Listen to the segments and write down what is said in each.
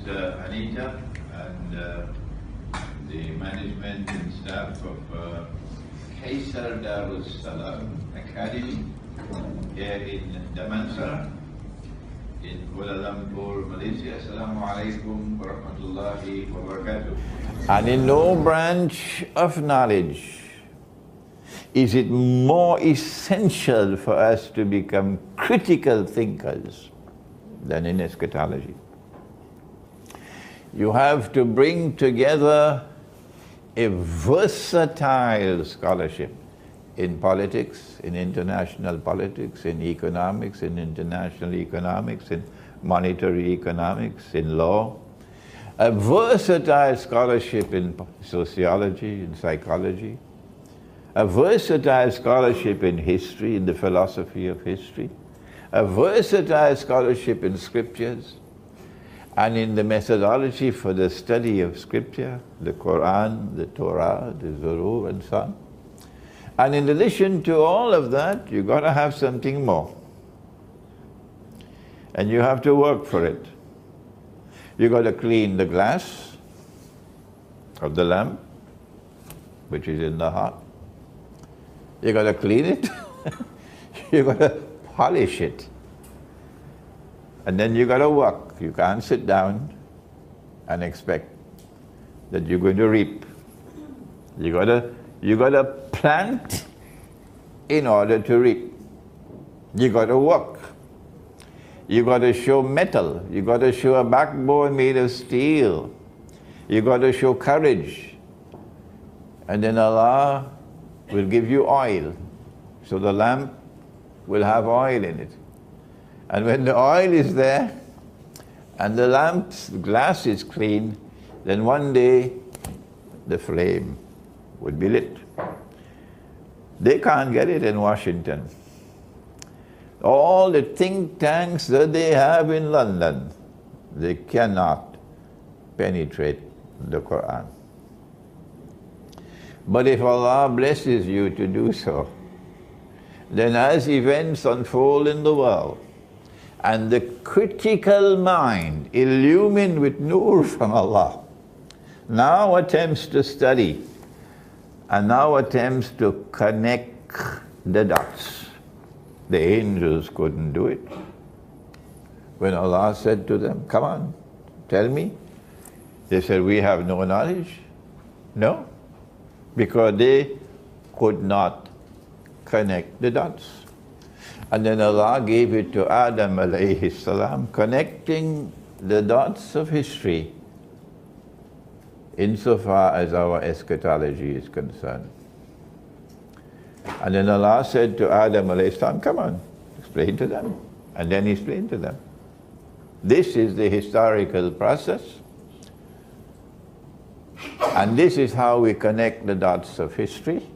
Sister Anita and the management and staff of Kaisar Darus Salam Academy here in Damansara in Kuala Lumpur, Malaysia. Assalamu alaikum wa rahmatullahi wa barakatuh. And in no branch of knowledge is it more essential for us to become critical thinkers than in eschatology. You have to bring together a versatile scholarship in politics, in international politics, in economics, in international economics, in monetary economics, in law, a versatile scholarship in sociology, in psychology, a versatile scholarship in history, in the philosophy of history, a versatile scholarship in scriptures, and in the methodology for the study of scripture, the Quran, the Torah, the Zurur, and so on. And in addition to all of that, you've got to have something more. And you have to work for it. You've got to clean the glass of the lamp, which is in the heart. You've got to clean it. You've got to polish it. And then you've got to work. You can't sit down and expect that you're going to reap. You got to plant in order to reap. You got to work. You got to show metal. You got to show a backbone made of steel. You got to show courage. And then Allah will give you oil. So the lamp will have oil in it. And when the oil is there and the lamp's glass is clean, then one day the flame would be lit. They can't get it in Washington. All the think tanks that they have in London, they cannot penetrate the Quran. But if Allah blesses you to do so, then as events unfold in the world, and the critical mind, illumined with nur from Allah, now attempts to study, and now attempts to connect the dots. The angels couldn't do it. When Allah said to them, come on, tell me. They said, we have no knowledge. No, because they could not connect the dots. And then Allah gave it to Adam alayhi salam, connecting the dots of history insofar as our eschatology is concerned. And then Allah said to Adam alayhi salam, come on, explain to them. And then He explained to them. This is the historical process. And this is how we connect the dots of history.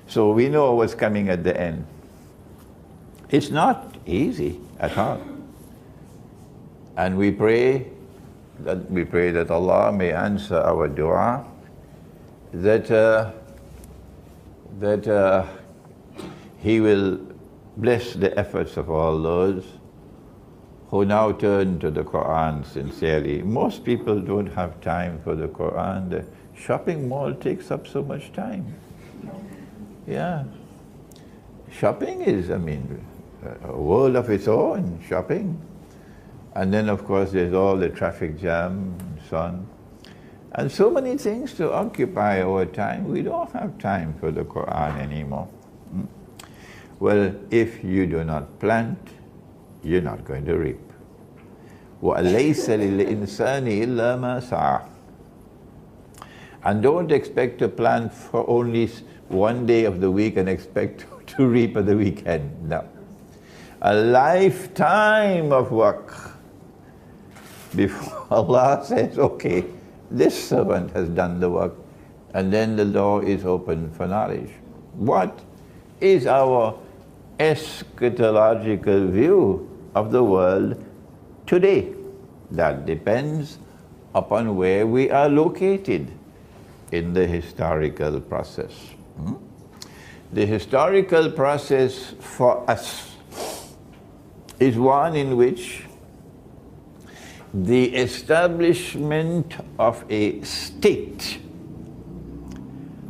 So we know what's coming at the end. It's not easy at all. And we pray that Allah may answer our dua, that He will bless the efforts of all those who now turn to the Quran sincerely. Most people don't have time for the Quran. The shopping mall takes up so much time. Yeah. Shopping is, a world of its own, shopping. And then, of course, there's all the traffic jam and so on. And so many things to occupy our time. We don't have time for the Quran anymore. Well, if you do not plant, you're not going to reap. وَأَلَيْسَ لِلْإِنسَانِ إِلَّا مَا سَعَى. And don't expect to plant for only one day of the week and expect to reap at the weekend. No. A lifetime of work before Allah says, okay, this servant has done the work, and then the door is open for knowledge. What is our eschatological view of the world today? That depends upon where we are located in the historical process. The historical process for us is one in which the establishment of a state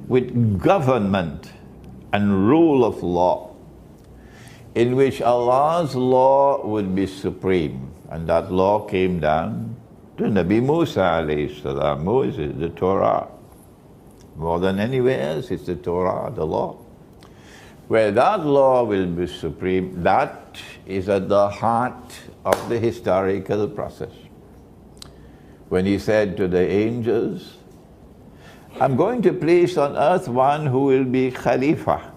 with government and rule of law, in which Allah's law would be supreme. And that law came down to Nabi Musa alayhi salam, Moses, the Torah. More than anywhere else, it's the Torah, the law. Where that law will be supreme, that is at the heart of the historical process. When he said to the angels, I'm going to place on earth one who will be Khalifa.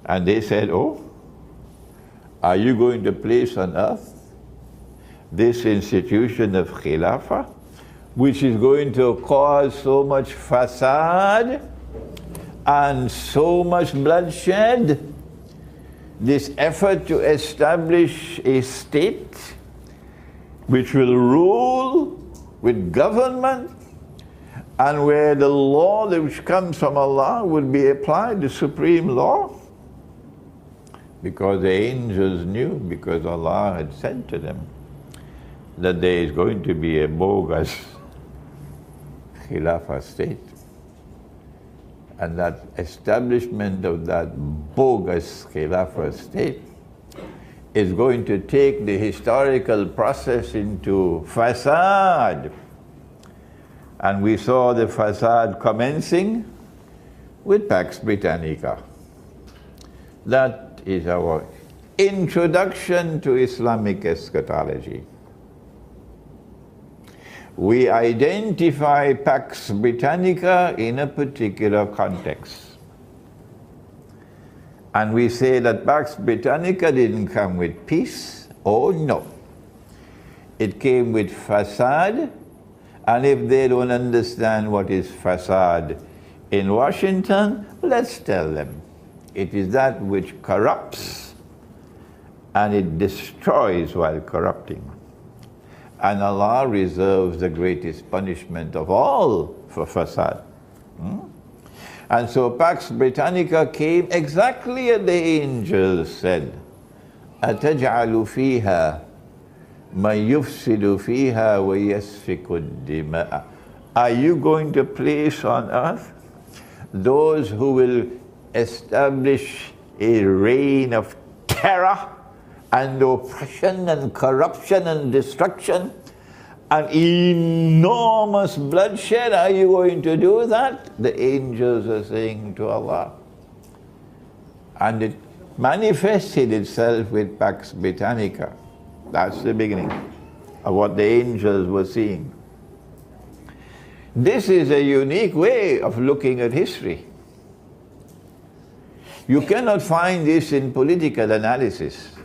And they said, oh, are you going to place on earth this institution of Khilafah, which is going to cause so much fasad and so much bloodshed? This effort to establish a state which will rule with government, and where the law which comes from Allah would be applied, the supreme law. Because the angels knew, because Allah had said to them, that there is going to be a bogus Khilafah state. And that establishment of that bogus Khilafah state is going to take the historical process into fasad. And we saw the fasad commencing with Pax Britannica. That is our introduction to Islamic eschatology. We identify Pax Britannica in a particular context. And we say that Pax Britannica didn't come with peace. Oh no. It came with fasad. And if they don't understand what is fasad in Washington, let's tell them. It is that which corrupts and it destroys while corrupting. And Allah reserves the greatest punishment of all for fasad. And so Pax Britannica came exactly as the angels said, أَتَجْعَلُ فِيهَا مَنْ يُفْسِدُ فِيهَا وَيَسْفِكُ الدِّمَاءَ. Are you going to place on earth those who will establish a reign of terror and oppression and corruption and destruction and enormous bloodshed? Are you going to do that? The angels are saying to Allah. And it manifested itself with Pax Britannica. That's the beginning of what the angels were seeing. This is a unique way of looking at history. You cannot find this in political analysis.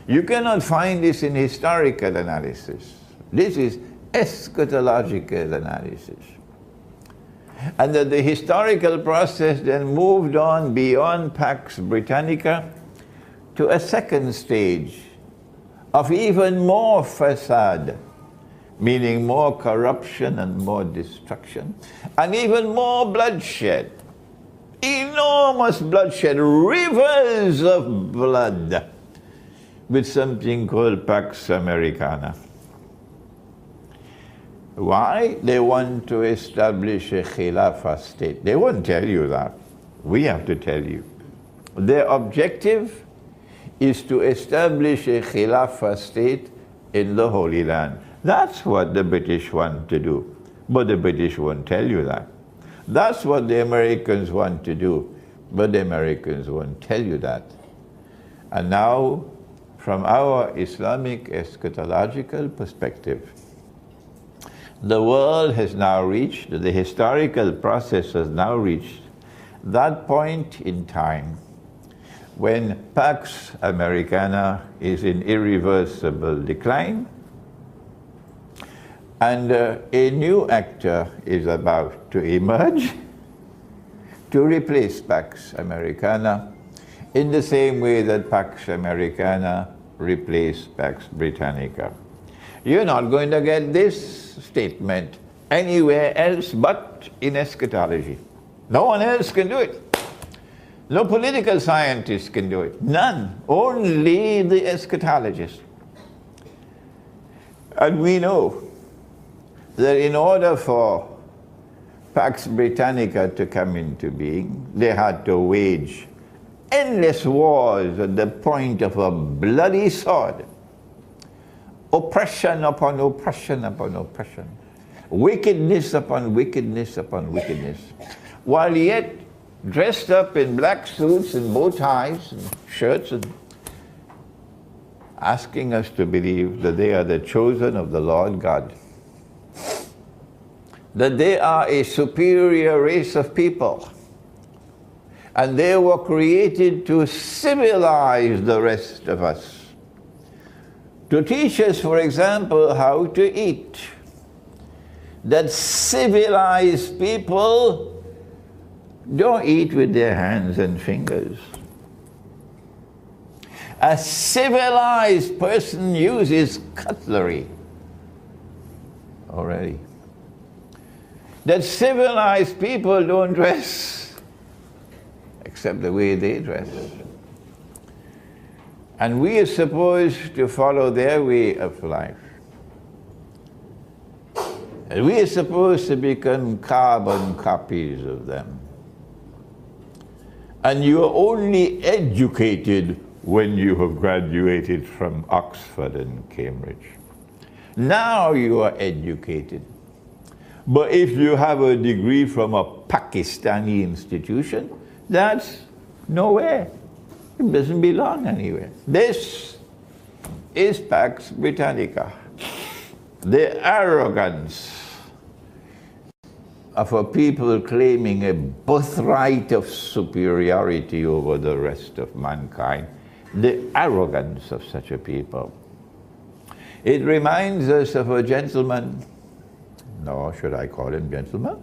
You cannot find this in historical analysis. This is eschatological analysis. And that the historical process then moved on beyond Pax Britannica to a second stage of even more fasad, meaning more corruption and more destruction, and even more bloodshed. Enormous bloodshed, rivers of blood, with something called Pax Americana. Why? They want to establish a Khilafah state. They won't tell you that. We have to tell you. Their objective is to establish a Khilafah state in the Holy Land. That's what the British want to do. But the British won't tell you that. That's what the Americans want to do. But the Americans won't tell you that. And now, from our Islamic eschatological perspective, the world has now reached, the historical process has now reached that point in time when Pax Americana is in irreversible decline, and a new actor is about to emerge to replace Pax Americana in the same way that Pax Americana replaced Pax Britannica. You're not going to get this statement anywhere else but in eschatology. No one else can do it. No political scientist can do it. None. Only the eschatologists. And we know that in order for Pax Britannica to come into being, they had to wage endless wars at the point of a bloody sword. Oppression upon oppression upon oppression. Wickedness upon wickedness upon wickedness. While yet dressed up in black suits and bow ties and shirts and asking us to believe that they are the chosen of the Lord God. That they are a superior race of people. And they were created to civilize the rest of us. To teach us, for example, how to eat. That civilized people don't eat with their hands and fingers. A civilized person uses cutlery already. That civilized people don't dress except the way they dress. And we are supposed to follow their way of life. And we are supposed to become carbon copies of them. And you are only educated when you have graduated from Oxford and Cambridge. Now you are educated. But if you have a degree from a Pakistani institution, that's nowhere. It doesn't belong anywhere. This is Pax Britannica. The arrogance of a people claiming a birthright of superiority over the rest of mankind. The arrogance of such a people. It reminds us of a gentleman, no, should I call him gentleman?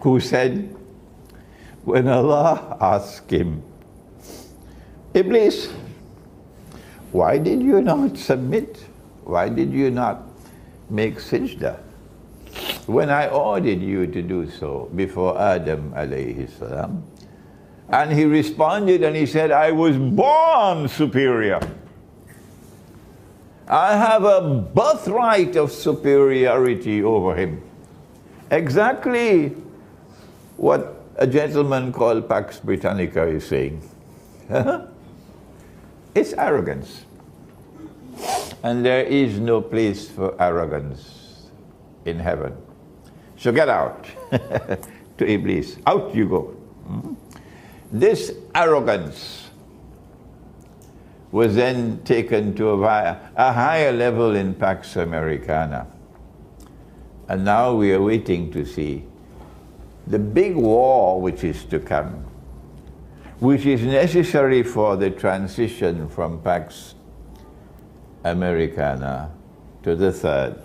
Who said, when Allah asked him, Iblis, why did you not submit? Why did you not make sajda when I ordered you to do so before Adam alayhi salam? And he responded and he said, I was born superior. I have a birthright of superiority over him. Exactly what a gentleman called Pax Britannica is saying. It's arrogance. And there is no place for arrogance in heaven. So get out to Iblis. Out you go. This arrogance was then taken to a higher level in Pax Americana. And now we are waiting to see the big war which is to come, which is necessary for the transition from Pax Americana to the third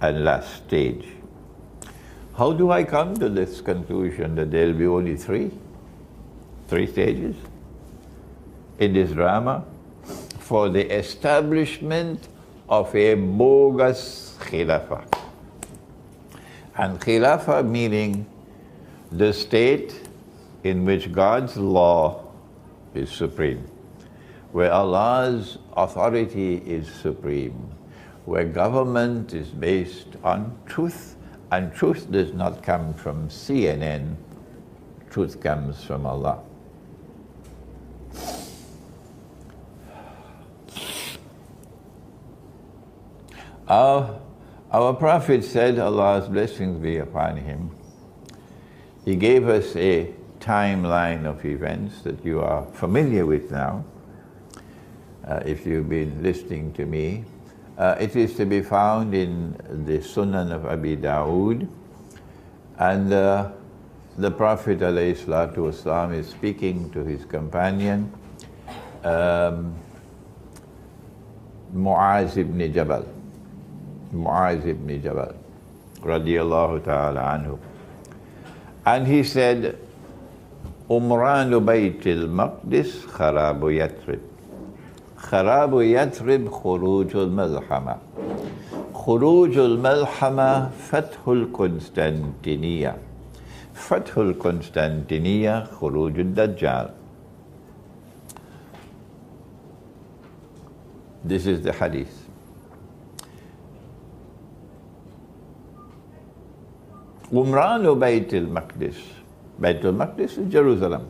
and last stage. How do I come to this conclusion that there will be only three stages in this drama for the establishment of a bogus khilafah? And khilafah meaning the state in which God's law is supreme, where Allah's authority is supreme, where government is based on truth, and truth does not come from CNN, truth comes from Allah. Our Prophet said, Allah's blessings be upon him, he gave us a timeline of events that you are familiar with now, if you've been listening to me. It is to be found in the Sunan of Abi Dawood, and the Prophet ﷺ is speaking to his companion, Mu'az ibn Jabal, radiyallahu ta'ala anhu. And he said, Umranu Baytil Maqdis kharabu Yathrib. Kharabu Yathrib khurujul malhama. Khurujul malhama fathul Constantiniya. Fathul Constantiniya khurujul Dajjal. This is the hadith. Umranu Baytul Maqdis. Baytul Maqdis is Jerusalem.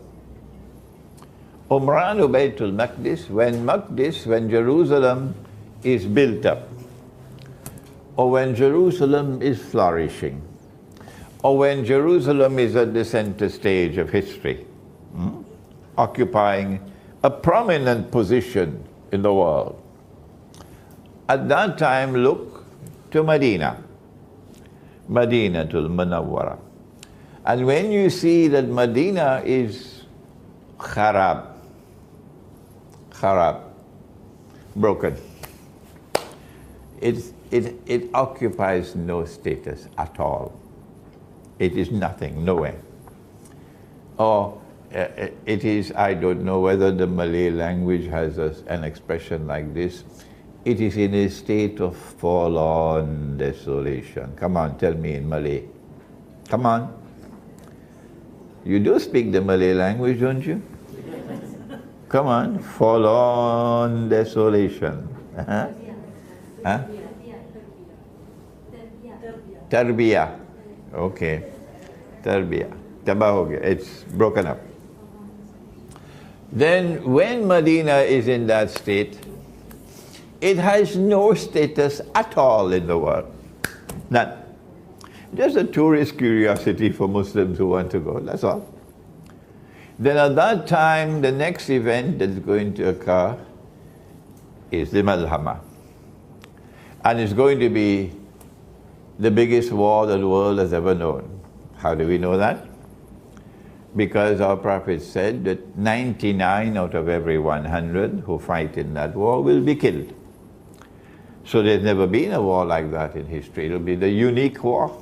Umranu Baytul Maqdis, when Jerusalem is built up, or when Jerusalem is flourishing, or when Jerusalem is at the center stage of history, occupying a prominent position in the world. At that time, look to Medina, Madinatul Munawwara. And when you see that Medina is kharab, broken, it occupies no status at all. It is nothing, nowhere. Or it is, I don't know whether the Malay language has an expression like this. It is in a state of forlorn desolation. Come on, tell me in Malay. Come on. You do speak the Malay language, don't you? Come on, forlorn desolation. Huh? Tarbiyah. Okay. Tarbiyah. Tabah ho gaya. It's broken up. Then when Medina is in that state, it has no status at all in the world. None. Just a tourist curiosity for Muslims who want to go, that's all. Then at that time, the next event that's going to occur is the Malhama. And it's going to be the biggest war that the world has ever known. How do we know that? Because our Prophet said that 99 out of every 100 who fight in that war will be killed. So there's never been a war like that in history. It'll be the unique war.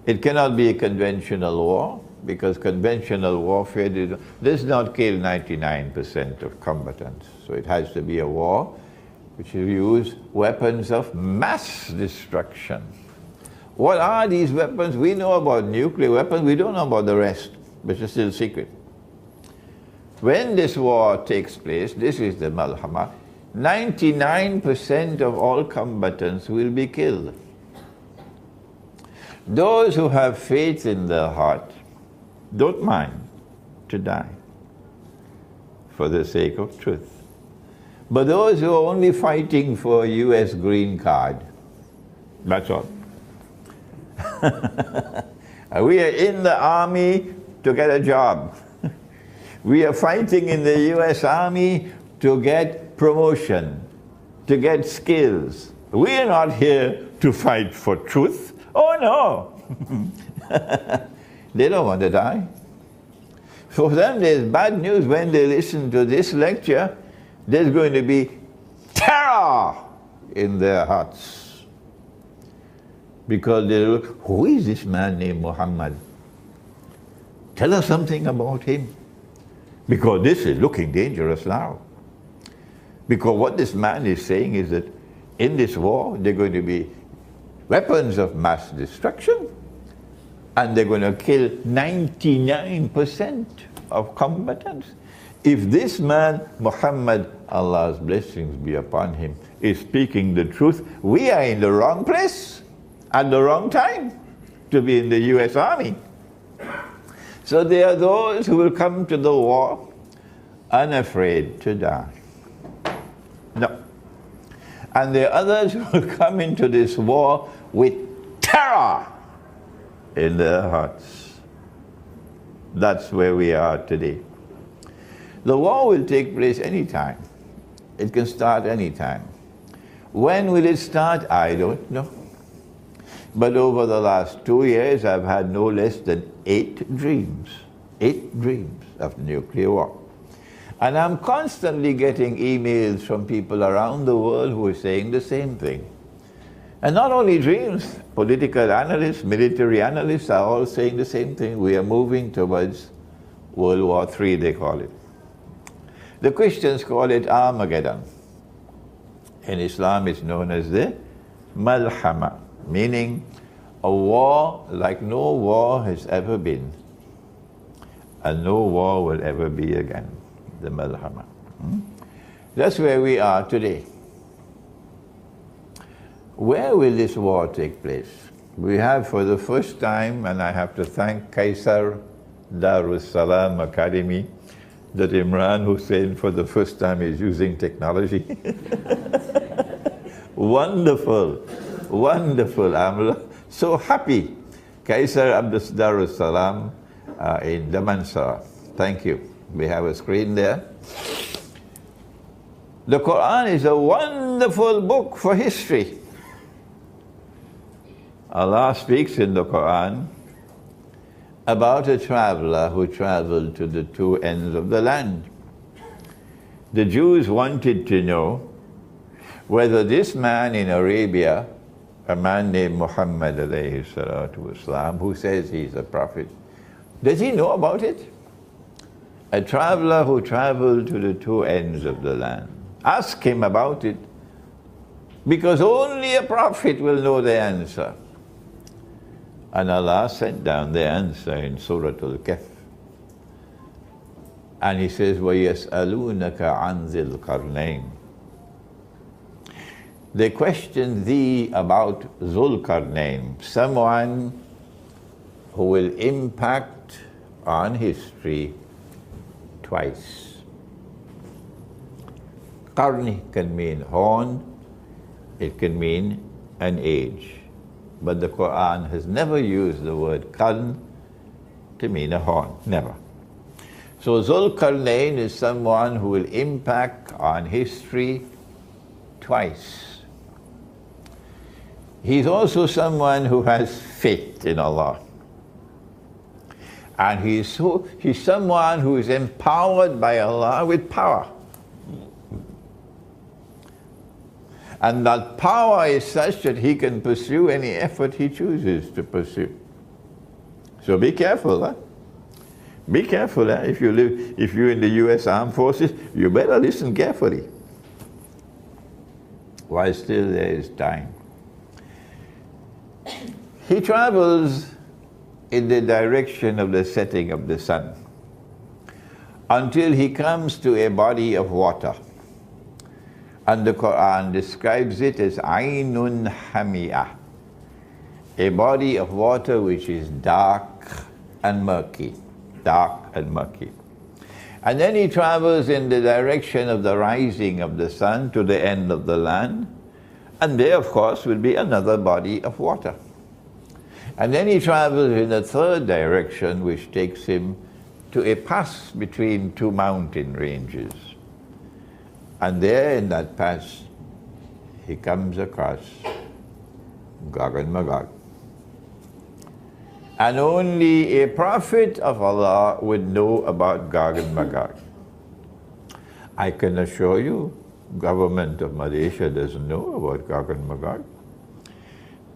It cannot be a conventional war, because conventional warfare does not kill 99% of combatants. So it has to be a war which will use weapons of mass destruction. What are these weapons? We know about nuclear weapons, we don't know about the rest, but it's still secret. When this war takes place, this is the Malhama, 99% of all combatants will be killed. Those who have faith in their heart don't mind to die for the sake of truth. But those who are only fighting for a US green card, that's all. We are in the army to get a job. We are fighting in the US Army to get promotion, to get skills. We are not here to fight for truth. Oh no! They don't want to die. For them, there's bad news. When they listen to this lecture, there's going to be terror in their hearts. Because they look, who is this man named Muhammad? Tell us something about him. Because this is looking dangerous now. Because what this man is saying is that in this war, there are going to be weapons of mass destruction, and they're going to kill 99% of combatants. If this man, Muhammad, Allah's blessings be upon him, is speaking the truth, we are in the wrong place at the wrong time to be in the US Army. So there are those who will come to the war unafraid to die. No. And there are others who will come into this war with terror in their hearts. That's where we are today. The war will take place anytime. It can start anytime. When will it start? I don't know. But over the last 2 years, I've had no less than 8 dreams of nuclear war. And I'm constantly getting emails from people around the world who are saying the same thing. And not only dreams, political analysts, military analysts are all saying the same thing. We are moving towards World War III, they call it. The Christians call it Armageddon. In Islam, it's known as the Malhama, meaning a war like no war has ever been, and no war will ever be again, the Malhama. That's where we are today. Where will this war take place? we have for the first time, and I have to thank Kaisar Darus Salam Academy, that Imran Hosein for the first time is using technology. Wonderful, wonderful. I'm so happy. Kaisar Darus Salam in Damansara. Thank you. We have a screen there. The Quran is a wonderful book for history. Allah speaks in the Quran about a traveler who traveled to the two ends of the land. The Jews wanted to know whether this man in Arabia, a man named Muhammad alayhi salatu wasalam, who says he's a prophet, does he know about it? A traveler who traveled to the two ends of the land. Ask him about it, because only a prophet will know the answer. And Allah sent down the answer in Surah Al-Kahf. And He says, وَيَسْأَلُونَكَ عَنْ ذِي الْقَرْنَيْنِ. They question thee about Dhul Qarnayn, someone who will impact on history twice. Qarni can mean horn, it can mean an age. But the Quran has never used the word qarn to mean a horn, never. So Dhul Qarnayn is someone who will impact on history twice. He's also someone who has faith in Allah. And he's someone who is empowered by Allah with power. And that power is such that he can pursue any effort he chooses to pursue. So be careful, huh? Be careful, huh? If you're in the US Armed Forces, you better listen carefully while still there is time. He travels in the direction of the setting of the sun until he comes to a body of water. And the Quran describes it as Aynun Hamiyah, a body of water which is dark and murky, dark and murky. And then he travels in the direction of the rising of the sun to the end of the land, and there, of course, will be another body of water. And then he travels in a third direction, which takes him to a pass between two mountain ranges. And there in that pass, he comes across Gog and Magog. And only a prophet of Allah would know about Gog and Magog. I can assure you, government of Malaysia doesn't know about Gog and Magog.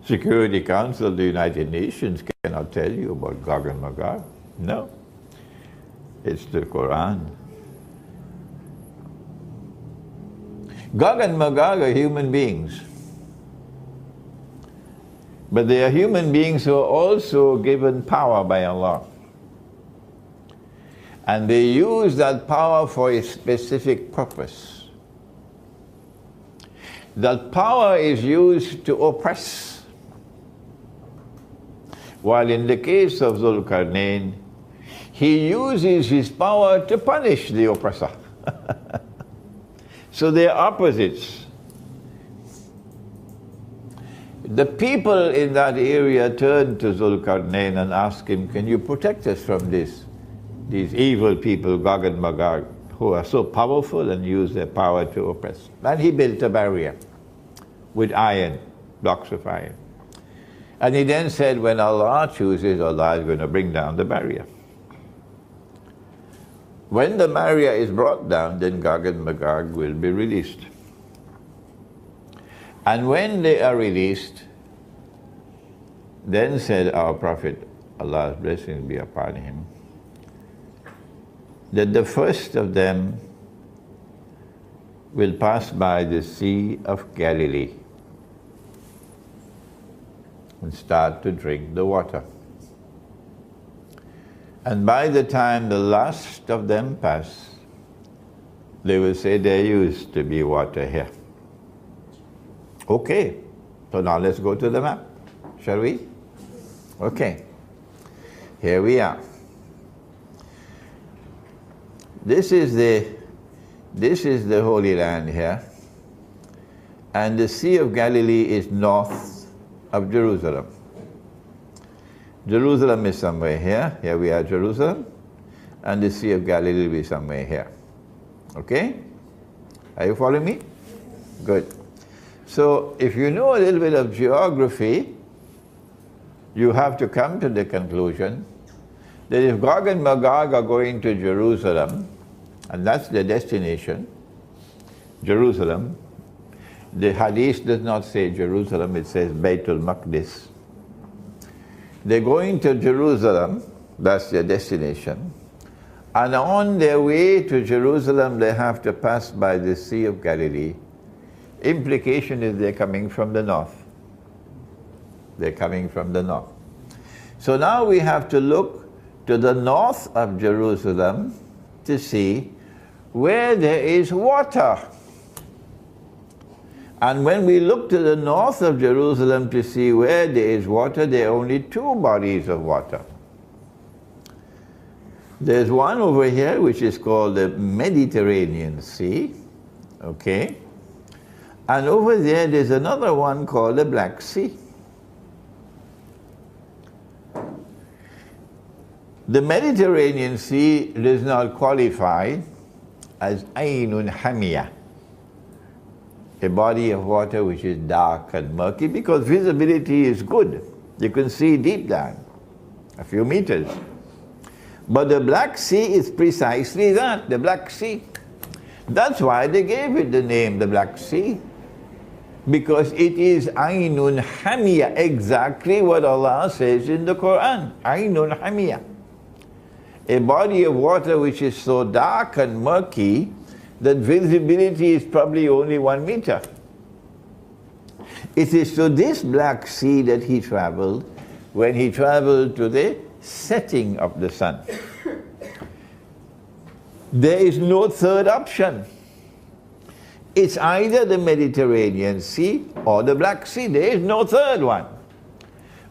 Security Council of the United Nations cannot tell you about Gog and Magog. No. It's the Quran. Gog and Magog are human beings. But they are human beings who are also given power by Allah. And they use that power for a specific purpose. That power is used to oppress. While in the case of Dhul Qarnayn, he uses his power to punish the oppressor. So they are opposites. The people in that area turned to Dhul Qarnayn and asked him, can you protect us from these evil people, Gog and Magog, who are so powerful and use their power to oppress? And he built a barrier with iron, blocks of iron. And he then said, when Allah chooses, Allah is going to bring down the barrier. When the barrier is brought down, then Gog and Magog will be released. And when they are released, then said our Prophet, Allah's blessings be upon him, that the first of them will pass by the Sea of Galilee and start to drink the water. And by the time the last of them pass, they will say, there used to be water here. Okay, so now let's go to the map. Shall we? Okay. Here we are. This is the Holy Land here. And the Sea of Galilee is north of Jerusalem. Jerusalem is somewhere here. Here we are, Jerusalem. And the Sea of Galilee will be somewhere here. Okay? Are you following me? Good. So if you know a little bit of geography, you have to come to the conclusion that if Gog and Magog are going to Jerusalem, and that's their destination, Jerusalem, the Hadith does not say Jerusalem, it says Baitul Maqdis. They're going to Jerusalem, that's their destination, and on their way to Jerusalem they have to pass by the Sea of Galilee. Implication is they're coming from the north. They're coming from the north. So now we have to look to the north of Jerusalem to see where there is water. And when we look to the north of Jerusalem to see where there is water, there are only two bodies of water. There's one over here which is called the Mediterranean Sea, okay? And over there's another one called the Black Sea. The Mediterranean Sea does not qualify as Ainun Hamiyah, a body of water which is dark and murky, because visibility is good. You can see deep down, a few meters. But the Black Sea is precisely that, the Black Sea. That's why they gave it the name, the Black Sea. Because it is Ainun Hamiyah, exactly what Allah says in the Quran, Ainun Hamiyah. A body of water which is so dark and murky that visibility is probably only 1 meter. It is to this Black Sea that he traveled when he traveled to the setting of the sun. There is no third option. It's either the Mediterranean Sea or the Black Sea. There is no third one.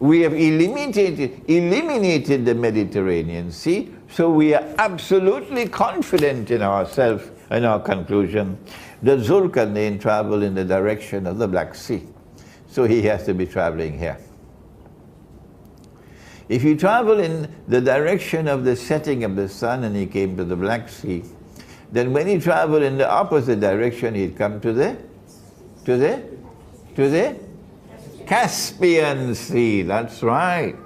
We have eliminated the Mediterranean Sea, so we are absolutely confident in ourselves and our conclusion that Zulkarnain traveled in the direction of the Black Sea. So he has to be traveling here. If you travel in the direction of the setting of the sun and he came to the Black Sea, then when he traveled in the opposite direction, he'd come to the Caspian Sea. That's right.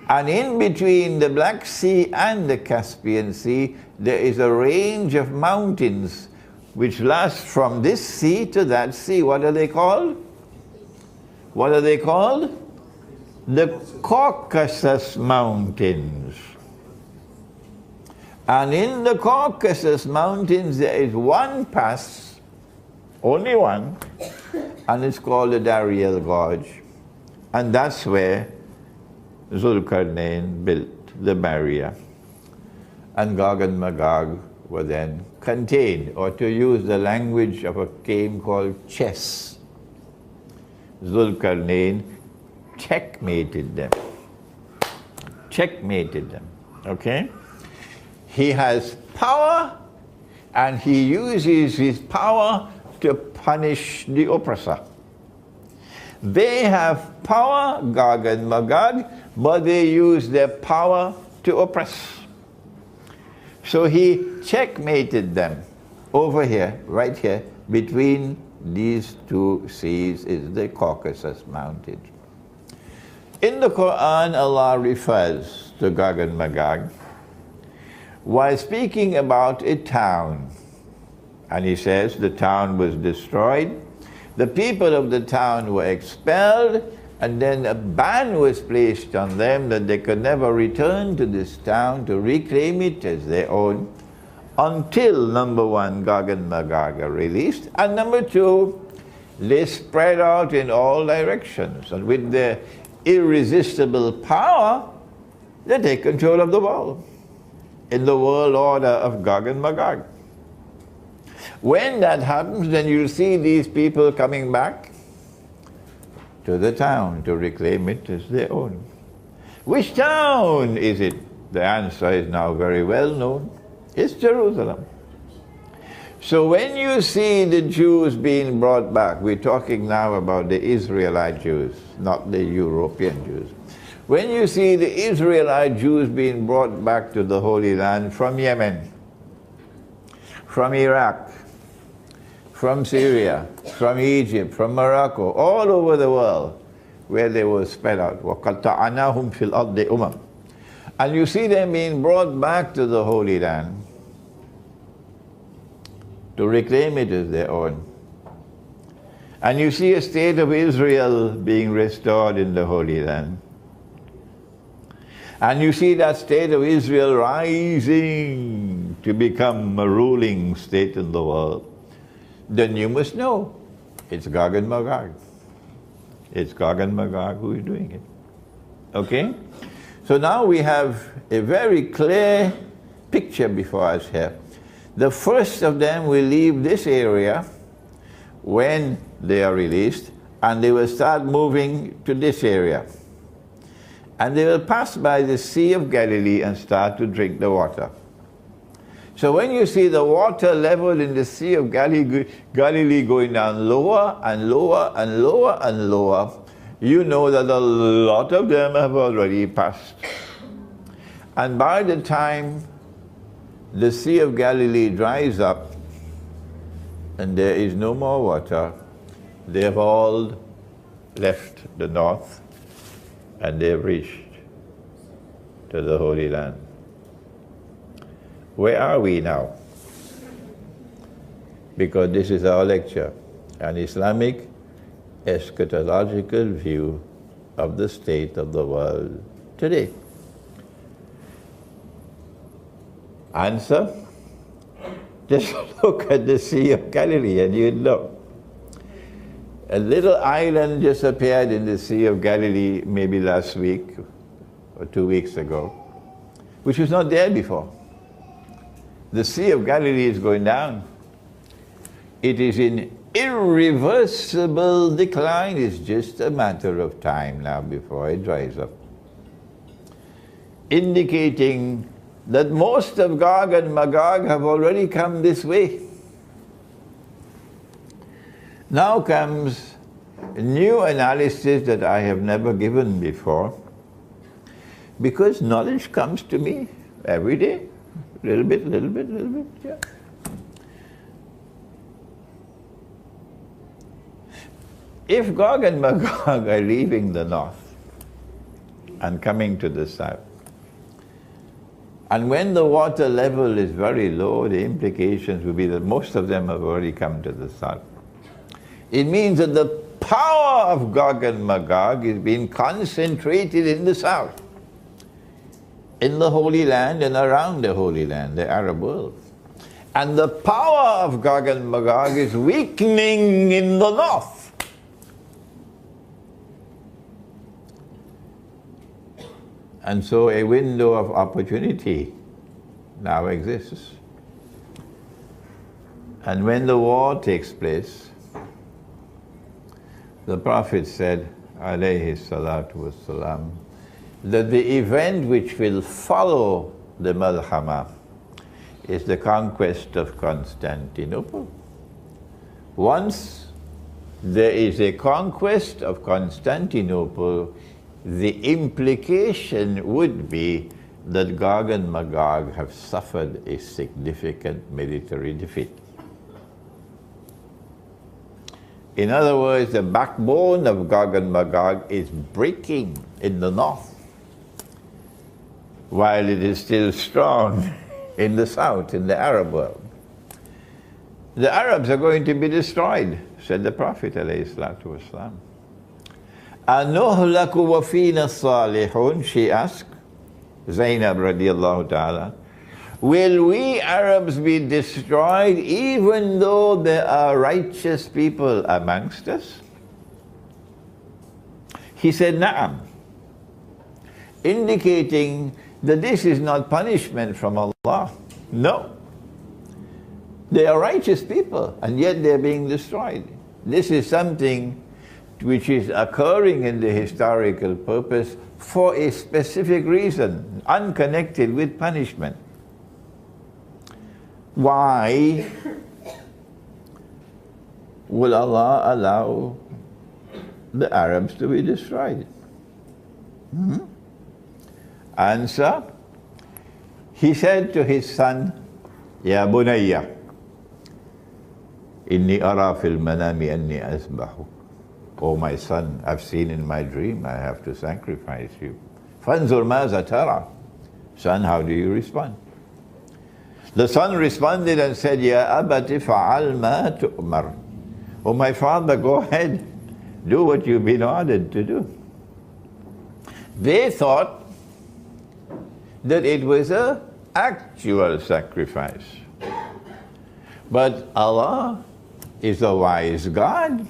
And in between the Black Sea and the Caspian Sea, there is a range of mountains which last from this sea to that sea. What are they called? What are they called? The Caucasus Mountains. And in the Caucasus Mountains there is one pass, only one, and it's called the Dariel Gorge. And that's where Zulkarnain built the barrier. And Gog and Magog were then contained, or to use the language of a game called chess. Zulkarnain checkmated them. Checkmated them, okay? He has power, and he uses his power to punish the oppressor. They have power, Gog and Magog, but they use their power to oppress. So he checkmated them. Over here, right here, between these two seas is the Caucasus Mountains. In the Quran, Allah refers to Gog and Magog while speaking about a town. And he says the town was destroyed, the people of the town were expelled, and then a ban was placed on them that they could never return to this town to reclaim it as their own until, number one, Gog and Magog are released, and number two, they spread out in all directions. And with their irresistible power, they take control of the world in the world order of Gog and Magog. When that happens, then you'll see these people coming back to the town to reclaim it as their own. Which town is it? The answer is now very well known. It's Jerusalem. So when you see the Jews being brought back, we're talking now about the Israelite Jews, not the European Jews. When you see the Israelite Jews being brought back to the Holy Land from Yemen, from Iraq, from Syria, from Egypt, from Morocco, all over the world, where they were spread out. وَقَطَّعْنَاهُمْ فِي الْأَرْضِ أُمَمٍ. And you see them being brought back to the Holy Land to reclaim it as their own. And you see a state of Israel being restored in the Holy Land. And you see that state of Israel rising to become a ruling state in the world. Then you must know it's Gog and Magog. It's Gog and Magog who is doing it. Okay? So now we have a very clear picture before us here. The first of them will leave this area when they are released, and they will start moving to this area. And they will pass by the Sea of Galilee and start to drink the water. So when you see the water level in the Sea of Galilee going down lower and lower and lower and lower, you know that a lot of them have already passed. And by the time the Sea of Galilee dries up and there is no more water, they have all left the north and they have reached to the Holy Land. Where are we now? Because this is our lecture, an Islamic eschatological view of the state of the world today. Answer? Just look at the Sea of Galilee and you'd know. A little island just appeared in the Sea of Galilee maybe last week or 2 weeks ago, which was not there before. The Sea of Galilee is going down. It is in irreversible decline. It's just a matter of time now before it dries up. Indicating that most of Gog and Magog have already come this way. Now comes a new analysis that I have never given before, because knowledge comes to me every day. Little bit, yeah. If Gog and Magog are leaving the north and coming to the south, and when the water level is very low, the implications will be that most of them have already come to the south. It means that the power of Gog and Magog is being concentrated in the south, in the Holy Land and around the Holy Land, the Arab world. And the power of Gog and Magog is weakening in the north. And so a window of opportunity now exists. And when the war takes place, the Prophet said, alayhi salatu wassalam, that the event which will follow the Malhama is the conquest of Constantinople. Once there is a conquest of Constantinople, the implication would be that Gog and Magog have suffered a significant military defeat. In other words, the backbone of Gog and Magog is breaking in the north, while it is still strong in the south, in the Arab world. The Arabs are going to be destroyed, said the Prophet ﷺ. أَنُهْلَكُ وَفِينَا الصَّالِحُونَ, she asked, Zainab radiallahu ta'ala, will we Arabs be destroyed even though there are righteous people amongst us? He said, Na'am, indicating that this is not punishment from Allah. No. They are righteous people, and yet they're being destroyed. This is something which is occurring in the historical purpose for a specific reason, unconnected with punishment. Why will Allah allow the Arabs to be destroyed? Answer, he said to his son, Ya bunayya, inni ara fil manami anni asbahu. Oh my son, I've seen in my dream I have to sacrifice you. Fanzur maza tara. Son, how do you respond? The son responded and said, Ya abati fa'al ma tu'mar. Oh my father, go ahead, do what you've been ordered to do. They thought that it was an actual sacrifice. But Allah is a wise God.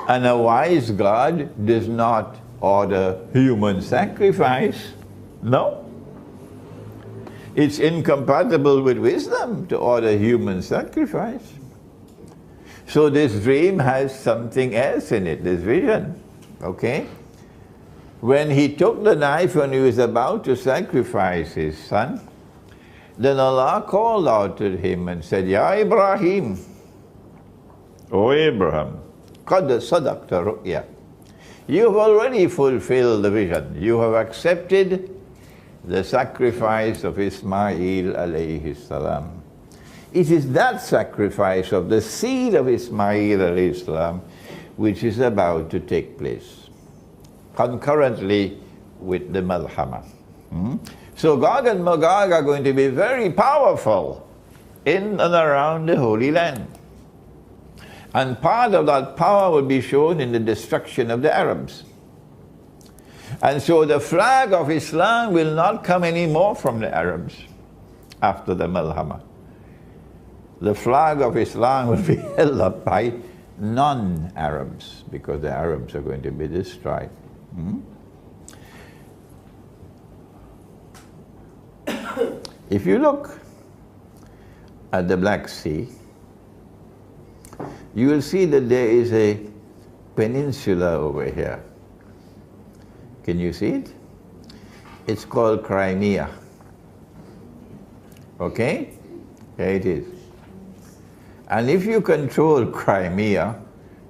And a wise God does not order human sacrifice. No. It's incompatible with wisdom to order human sacrifice. So this dream has something else in it, this vision. Okay? When he took the knife and he was about to sacrifice his son, then Allah called out to him and said, Ya Ibrahim, O Abraham, قَدْ صَدَقْتَ رُؤْيَا. You have already fulfilled the vision. You have accepted the sacrifice of Ismail alayhi salam. It is that sacrifice of the seed of Ismail alayhi salam which is about to take place, concurrently with the Malhama. So Gog and Magog are going to be very powerful in and around the Holy Land. And part of that power will be shown in the destruction of the Arabs. And so the flag of Islam will not come anymore from the Arabs after the Malhama. The flag of Islam will be held up by non-Arabs, because the Arabs are going to be destroyed. If you look at the Black Sea, you will see that there is a peninsula over here. Can you see it? It's called Crimea. Okay? There it is. And if you control Crimea,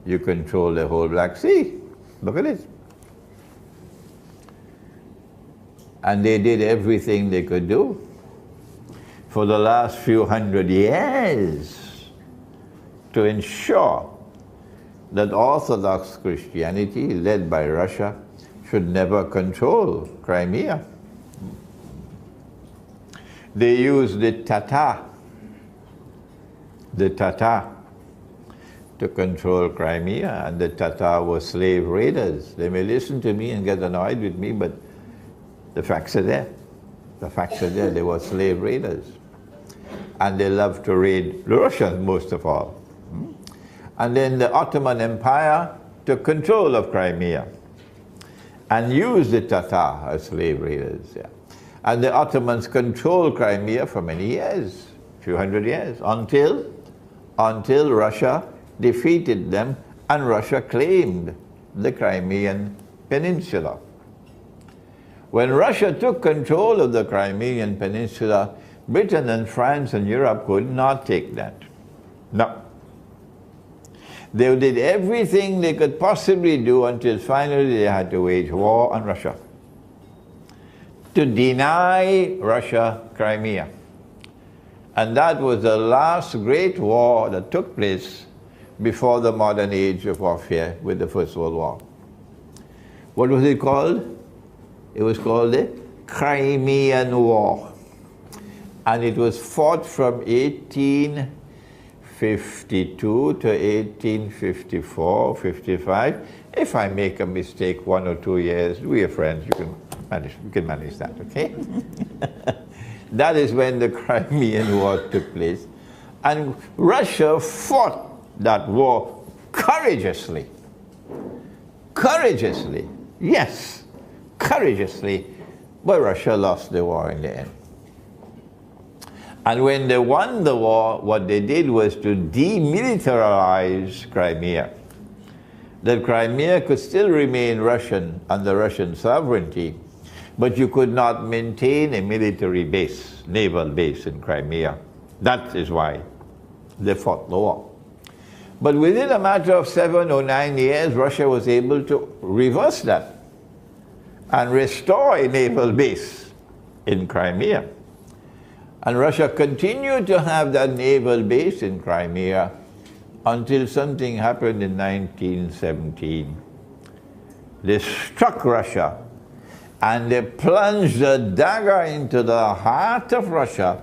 you control the whole Black Sea. Look at it. And they did everything they could do for the last few hundred years to ensure that Orthodox Christianity, led by Russia, should never control Crimea. They used the Tatar to control Crimea, and the Tatar were slave raiders. They may listen to me and get annoyed with me, but the facts are there. The facts are there. They were slave raiders. And they loved to raid the Russians most of all. And then the Ottoman Empire took control of Crimea and used the Tatar as slave raiders. Yeah. And the Ottomans controlled Crimea for many years, a few hundred years, until Russia defeated them and Russia claimed the Crimean Peninsula. When Russia took control of the Crimean Peninsula, Britain and France and Europe could not take that. No. They did everything they could possibly do until finally they had to wage war on Russia to deny Russia Crimea. And that was the last great war that took place before the modern age of warfare with the First World War. What was it called? It was called the Crimean War. And it was fought from 1852 to 1854, 55. If I make a mistake 1 or 2 years, we are friends, you can manage that, okay? That is when the Crimean War took place. And Russia fought that war courageously. Courageously, yes, courageously, but Russia lost the war in the end. And when they won the war, what they did was to demilitarize Crimea. that Crimea could still remain Russian under Russian sovereignty, but you could not maintain a military base, naval base in Crimea. That is why they fought the war. But within a matter of 7 or 9 years, Russia was able to reverse that and restore a naval base in Crimea. And Russia continued to have that naval base in Crimea until something happened in 1917. They struck Russia and they plunged a dagger into the heart of Russia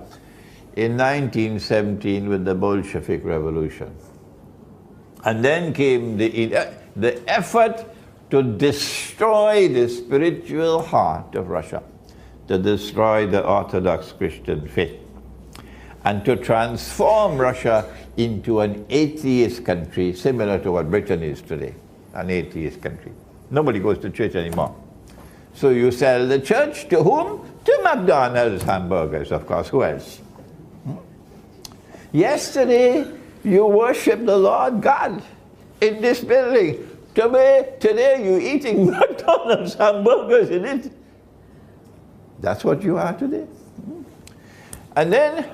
in 1917 with the Bolshevik Revolution. And then came the effort to destroy the spiritual heart of Russia, to destroy the Orthodox Christian faith, and to transform Russia into an atheist country, similar to what Britain is today, an atheist country. Nobody goes to church anymore. So you sell the church to whom? To McDonald's hamburgers, of course. Who else? Yesterday, you worship the Lord God in this building. Today you're eating McDonald's hamburgers in it. That's what you are today. And then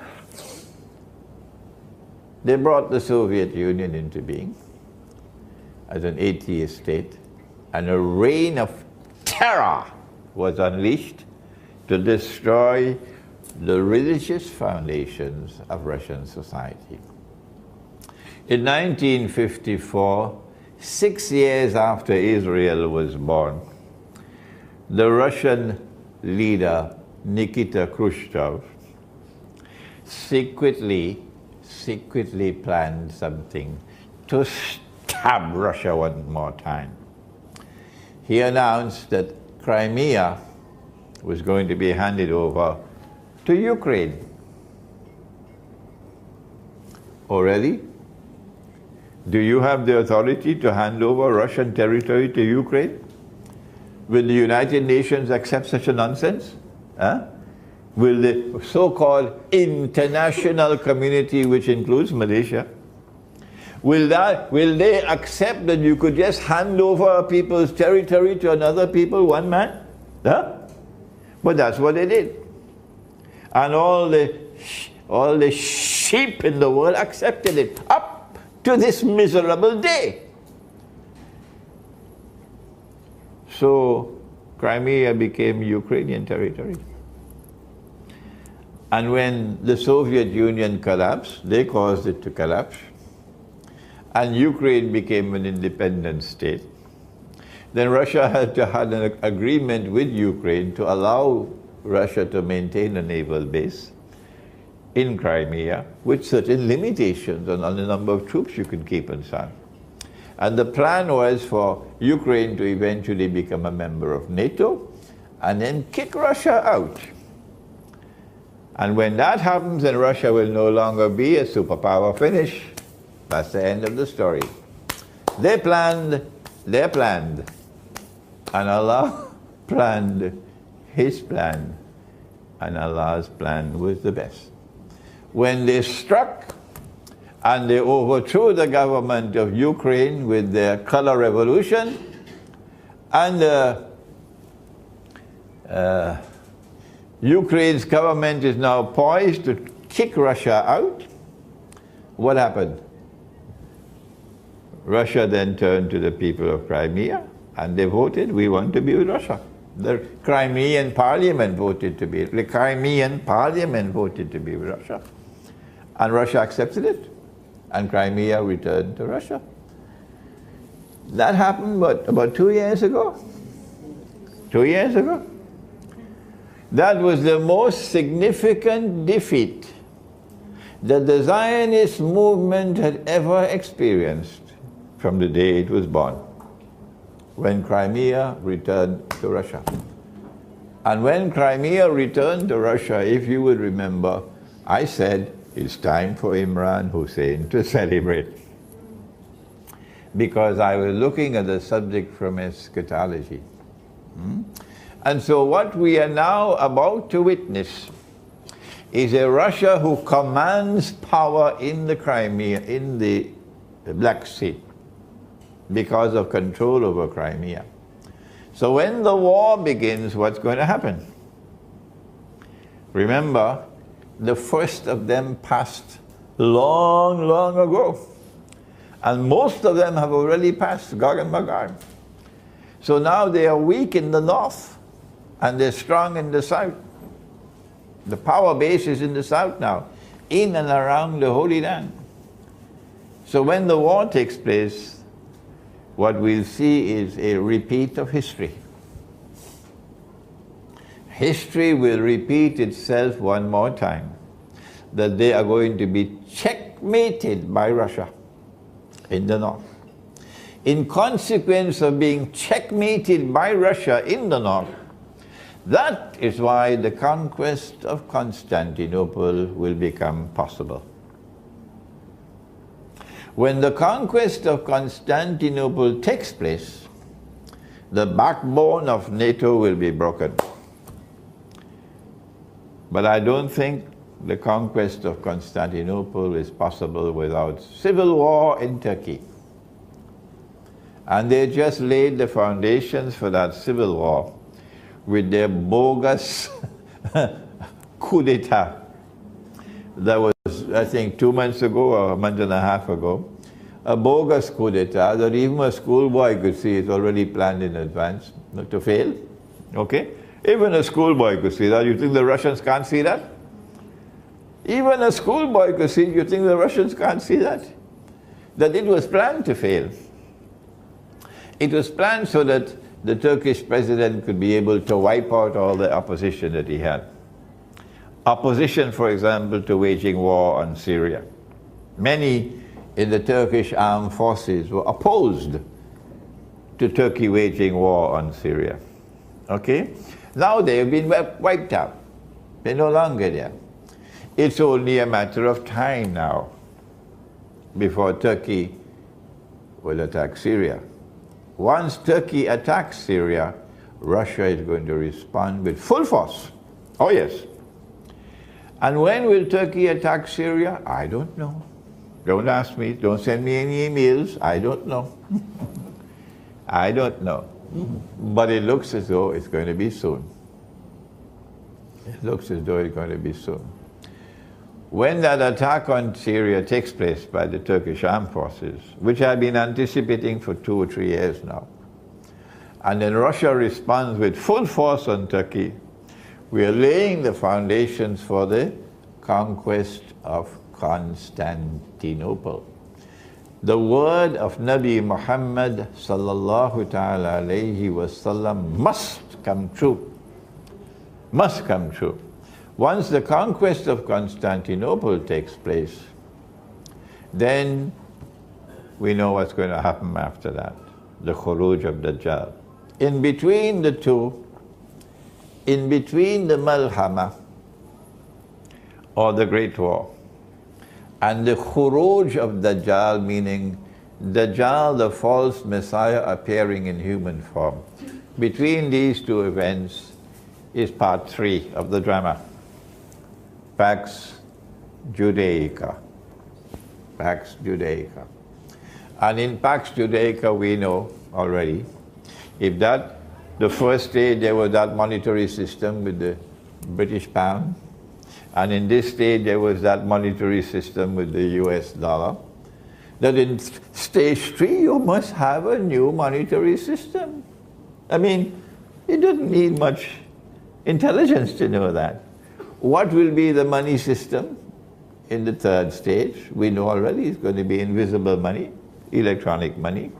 they brought the Soviet Union into being as an atheist state, and a reign of terror was unleashed to destroy the religious foundations of Russian society. In 1954, 6 years after Israel was born, the Russian leader Nikita Khrushchev secretly planned something to stab Russia one more time. He announced that Crimea was going to be handed over to Ukraine. Already? Do you have the authority to hand over Russian territory to Ukraine? Will the United Nations accept such a nonsense? Huh? Will the so-called international community, which includes Malaysia, will they accept that you could just hand over a people's territory to another people, one man? Huh? But that's what they did. And all the sheep in the world accepted it, up to this miserable day. So Crimea became Ukrainian territory. And when the Soviet Union collapsed, they caused it to collapse, and Ukraine became an independent state, then Russia had to have an agreement with Ukraine to allow Russia to maintain a naval base in Crimea with certain limitations on the number of troops you could keep and so on. And the plan was for Ukraine to eventually become a member of NATO and then kick Russia out. And when that happens, then Russia will no longer be a superpower. Finish. That's the end of the story. They planned, and Allah planned His plan, and Allah's plan was the best. When they struck and they overthrew the government of Ukraine with their color revolution, and Ukraine's government is now poised to kick Russia out, what happened? Russia then turned to the people of Crimea and they voted, we want to be with Russia. The Crimean parliament voted to be with Russia. And Russia accepted it. And Crimea returned to Russia. That happened, about 2 years ago? 2 years ago? That was the most significant defeat that the Zionist movement had ever experienced from the day it was born, when Crimea returned to Russia. And when Crimea returned to Russia, if you would remember, I said, it's time for Imran Hosein to celebrate. Because I was looking at the subject from eschatology. And so what we are now about to witness is a Russia who commands power in the Crimea, in the Black Sea. because of control over Crimea. So when the war begins, what's going to happen? Remember, the first of them passed long, long ago. And most of them have already passed Gog and Magog. So now they are weak in the north and they're strong in the south. The power base is in the south now, in and around the Holy Land. So when the war takes place, what we'll see is a repeat of history. History will repeat itself one more time, that they are going to be checkmated by Russia in the north. In consequence of being checkmated by Russia in the north, that is why the conquest of Constantinople will become possible. When the conquest of Constantinople takes place, the backbone of NATO will be broken. But I don't think the conquest of Constantinople is possible without civil war in Turkey. And they just laid the foundations for that civil war with their bogus coup d'etat. That was, I think, 2 months ago or a month and a half ago. A bogus coup d'etat that even a schoolboy could see is already planned in advance to fail. Okay? Even a schoolboy could see that. You think the Russians can't see that? Even a schoolboy could see, you think the Russians can't see that? That it was planned to fail. It was planned so that the Turkish president could be able to wipe out all the opposition that he had. Opposition, for example, to waging war on Syria. Many in the Turkish armed forces were opposed to Turkey waging war on Syria. Okay? Now they have been wiped out. They're no longer there. It's only a matter of time now before Turkey will attack Syria. Once Turkey attacks Syria, Russia is going to respond with full force. Oh yes. And when will Turkey attack Syria? I don't know. Don't ask me. Don't send me any emails. I don't know. I don't know. But it looks as though it's going to be soon. It looks as though it's going to be soon. When that attack on Syria takes place by the Turkish armed forces, which I've been anticipating for 2 or 3 years now, and then Russia responds with full force on Turkey, we are laying the foundations for the conquest of Constantinople. The word of Nabi Muhammad sallallahu ta'ala alayhi wasallam must come true. Must come true. Once the conquest of Constantinople takes place, then we know what's going to happen after that, the Khuruj of Dajjal. In between the two, in between the Malhama, or the Great War, and the Khuruj of Dajjal, meaning Dajjal, the false Messiah appearing in human form, between these two events is part 3 of the drama. Pax Judaica. Pax Judaica. And in Pax Judaica we know already, if that, the first stage there was that monetary system with the British pound, and in this stage there was that monetary system with the US dollar, that in stage 3 you must have a new monetary system. I mean, it doesn't need much intelligence to know that. What will be the money system in the 3rd stage? We know already it's going to be invisible money, electronic money.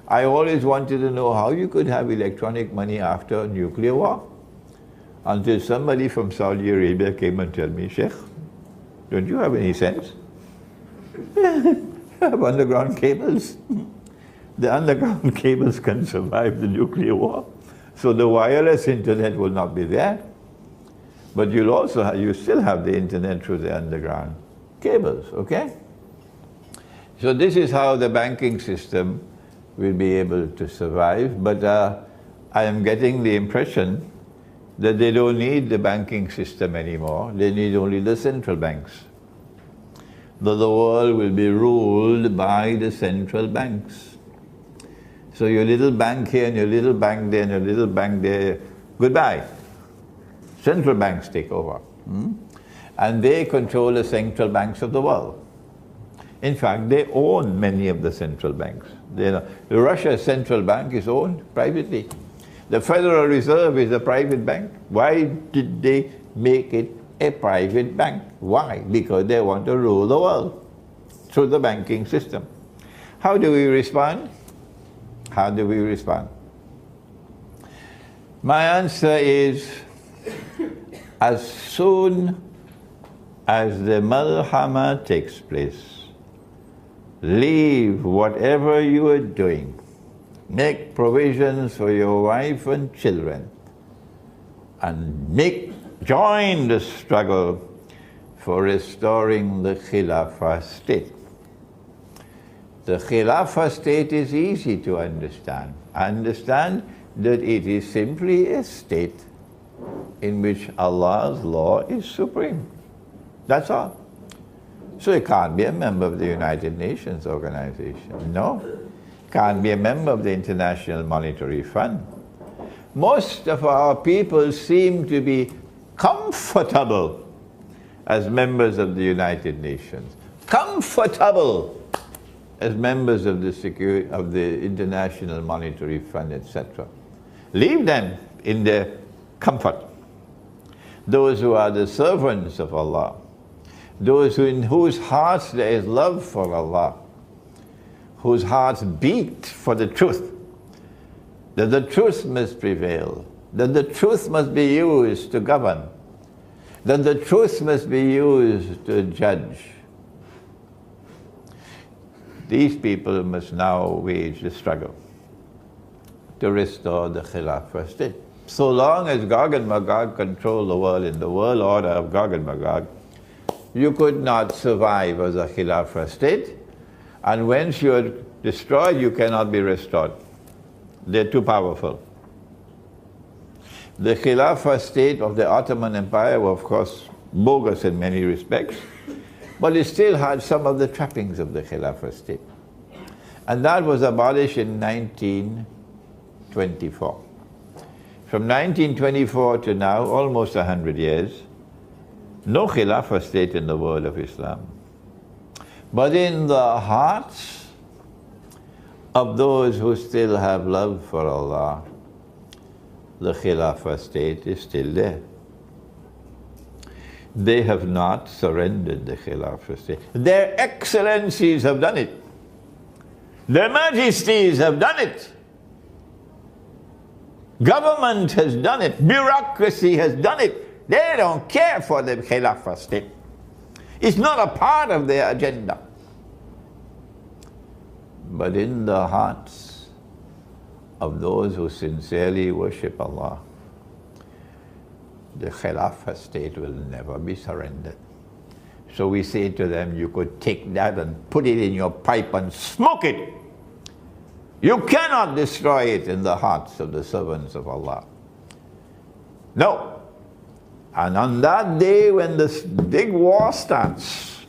I always wanted to know how you could have electronic money after a nuclear war, until somebody from Saudi Arabia came and told me, Sheikh, don't you have any sense? You have underground cables. The underground cables can survive the nuclear war, so the wireless internet will not be there. But you'll also you still have the internet through the underground cables, okay? So this is how the banking system will be able to survive, but I am getting the impression that they don't need the banking system anymore, they need only the central banks. The world will be ruled by the central banks. So your little bank here and your little bank there and your little bank there, goodbye. Central banks take over. And they control the central banks of the world. In fact, they own many of the central banks. Russia's central bank is owned privately. The Federal Reserve is a private bank. Why did they make it a private bank? Why? Because they want to rule the world through the banking system. How do we respond? How do we respond? My answer is, as soon as the malhama takes place, leave whatever you are doing. Make provisions for your wife and children, and join the struggle for restoring the Khilafah state. The Khilafah state is easy to understand. Understand that it is simply a state in which Allah's law is supreme. That's all. So you can't be a member of the United Nations organization. No. Can't be a member of the International Monetary Fund. Most of our people seem to be comfortable as members of the United Nations. Comfortable as members of the International Monetary Fund, etc. Leave them in their comfort. Those who are the servants of Allah, those in whose hearts there is love for Allah, whose hearts beat for the truth, that the truth must prevail, that the truth must be used to govern, that the truth must be used to judge. These people must now wage the struggle to restore the Khilafah state. So long as Gog and Magog control the world in the world order of Gog and Magog, you could not survive as a Khilafah state. And once you are destroyed, you cannot be restored. They're too powerful. The Khilafah state of the Ottoman Empire was, of course, bogus in many respects, but it still had some of the trappings of the Khilafah state. And that was abolished in 1924. From 1924 to now, almost 100 years, no Khilafah state in the world of Islam. But in the hearts of those who still have love for Allah, the Khilafah state is still there. They have not surrendered the Khilafah state. Their excellencies have done it. Their majesties have done it. Government has done it. Bureaucracy has done it. They don't care for the Khilafah state. It's not a part of their agenda. But in the hearts of those who sincerely worship Allah, the Khilafah state will never be surrendered. So we say to them, you could take that and put it in your pipe and smoke it. You cannot destroy it in the hearts of the servants of Allah. No. And on that day when this big war starts,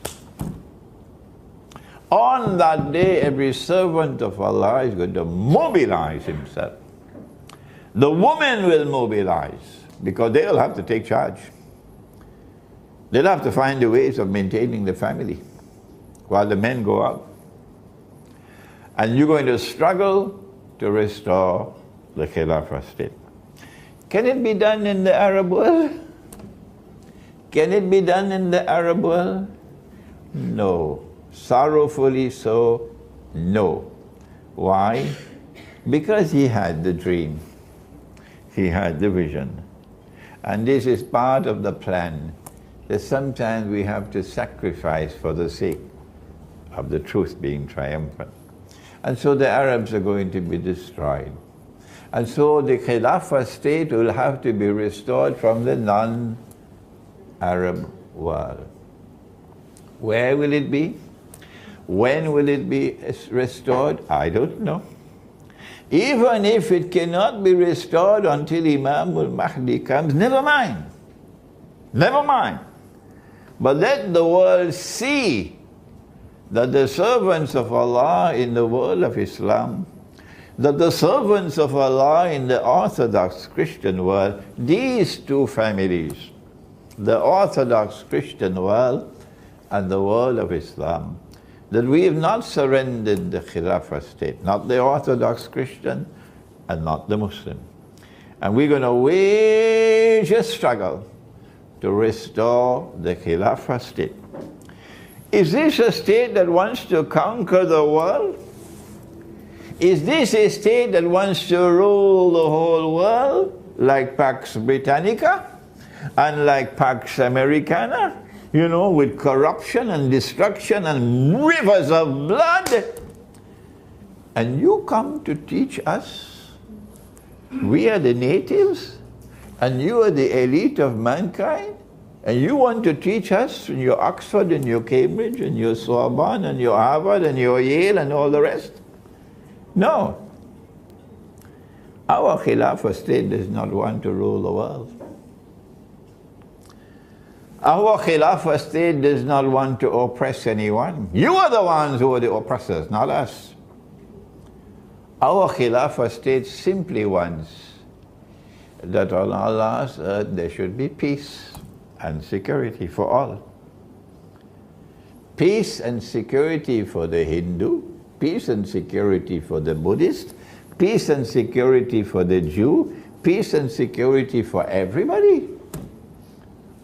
on that day every servant of Allah is going to mobilize himself. The women will mobilize because they'll have to take charge. They'll have to find the ways of maintaining the family while the men go out. And you're going to struggle to restore the Khilafah state. Can it be done in the Arab world? Can it be done in the Arab world? No. Sorrowfully so, no. Why? Because he had the dream. He had the vision. And this is part of the plan, that sometimes we have to sacrifice for the sake of the truth being triumphant. And so the Arabs are going to be destroyed. And so the Khilafah state will have to be restored from the non-Arab world. Where will it be? When will it be restored? I don't know. Even if it cannot be restored until Imam al-Mahdi comes, never mind. Never mind. But let the world see that the servants of Allah in the world of Islam, that the servants of Allah in the Orthodox Christian world, these two families, the Orthodox Christian world and the world of Islam, that we have not surrendered the Khilafah state, not the Orthodox Christian and not the Muslim. And we're going to wage a struggle to restore the Khilafah state. Is this a state that wants to conquer the world? Is this a state that wants to rule the whole world, like Pax Britannica and like Pax Americana, you know, with corruption and destruction and rivers of blood? And you come to teach us? We are the natives, and you are the elite of mankind, and you want to teach us in your Oxford and your Cambridge and your Sorbonne and your Harvard and your Yale and all the rest? No. Our Khilafah state does not want to rule the world. Our Khilafah state does not want to oppress anyone. You are the ones who are the oppressors, not us. Our Khilafah state simply wants that on Allah's earth there should be peace and security for all. Peace and security for the Hindu, peace and security for the Buddhist, peace and security for the Jew, peace and security for everybody.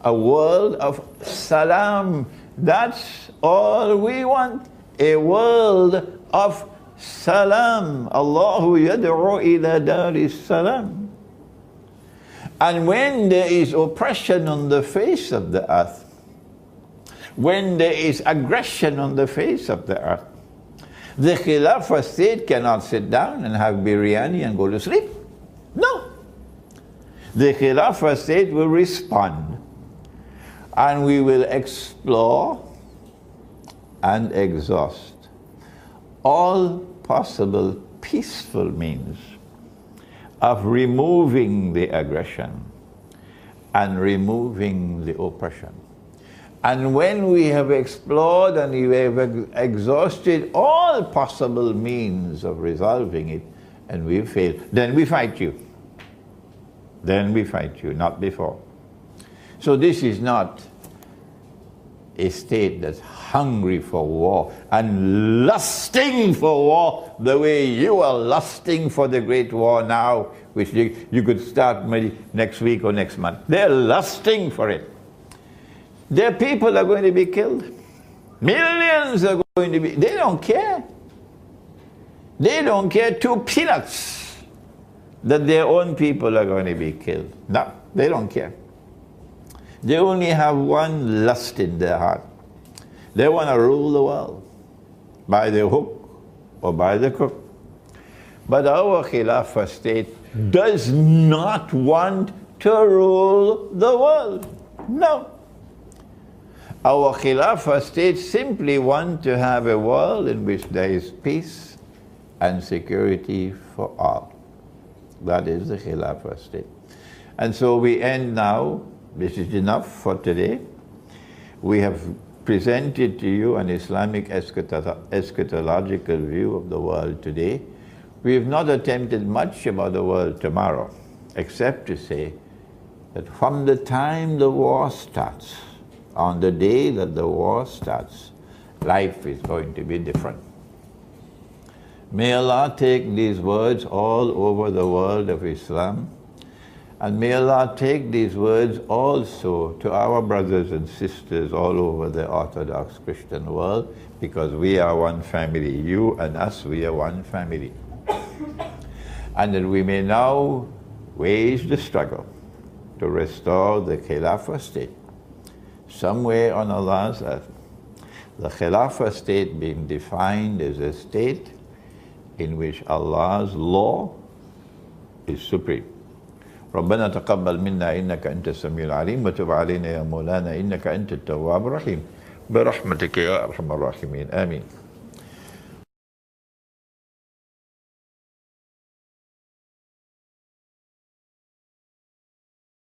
A world of salam, that's all we want. A world of salam. Allahu yad'u ila daris salam. And when there is oppression on the face of the earth, when there is aggression on the face of the earth, the Khilafah state cannot sit down and have biryani and go to sleep. No. The Khilafah state will respond, and we will explore and exhaust all possible peaceful means of removing the aggression and removing the oppression. And when we have explored and we have exhausted all possible means of resolving it, and we fail, then we fight you. Then we fight you, not before. So this is not a state that's hungry for war and lusting for war the way you are lusting for the great war now, which you could start maybe next week or next month. They're lusting for it. Their people are going to be killed. Millions are going to be, they don't care. They don't care two peanuts that their own people are going to be killed. No, they don't care. They only have one lust in their heart. They want to rule the world by the hook or by the crook. But our Khilafah state does not want to rule the world. No. Our Khilafah state simply want to have a world in which there is peace and security for all. That is the Khilafah state. And so we end now. This is enough for today. We have presented to you an Islamic eschatological view of the world today. We have not attempted much about the world tomorrow, except to say that from the time the war starts, on the day that the war starts, life is going to be different. May Allah take these words all over the world of Islam, and may Allah take these words also to our brothers and sisters all over the Orthodox Christian world, because we are one family. You and us, we are one family. And that we may now wage the struggle to restore the Khilafah state somewhere on Allah's earth. The Khilafah state being defined as a state in which Allah's law is supreme. ربنا تقبل منا إنك أنت السميع العليم وتب علينا يا مولانا إنك أنت التواب الرحيم برحمتك يا أرحم الراحمين آمين.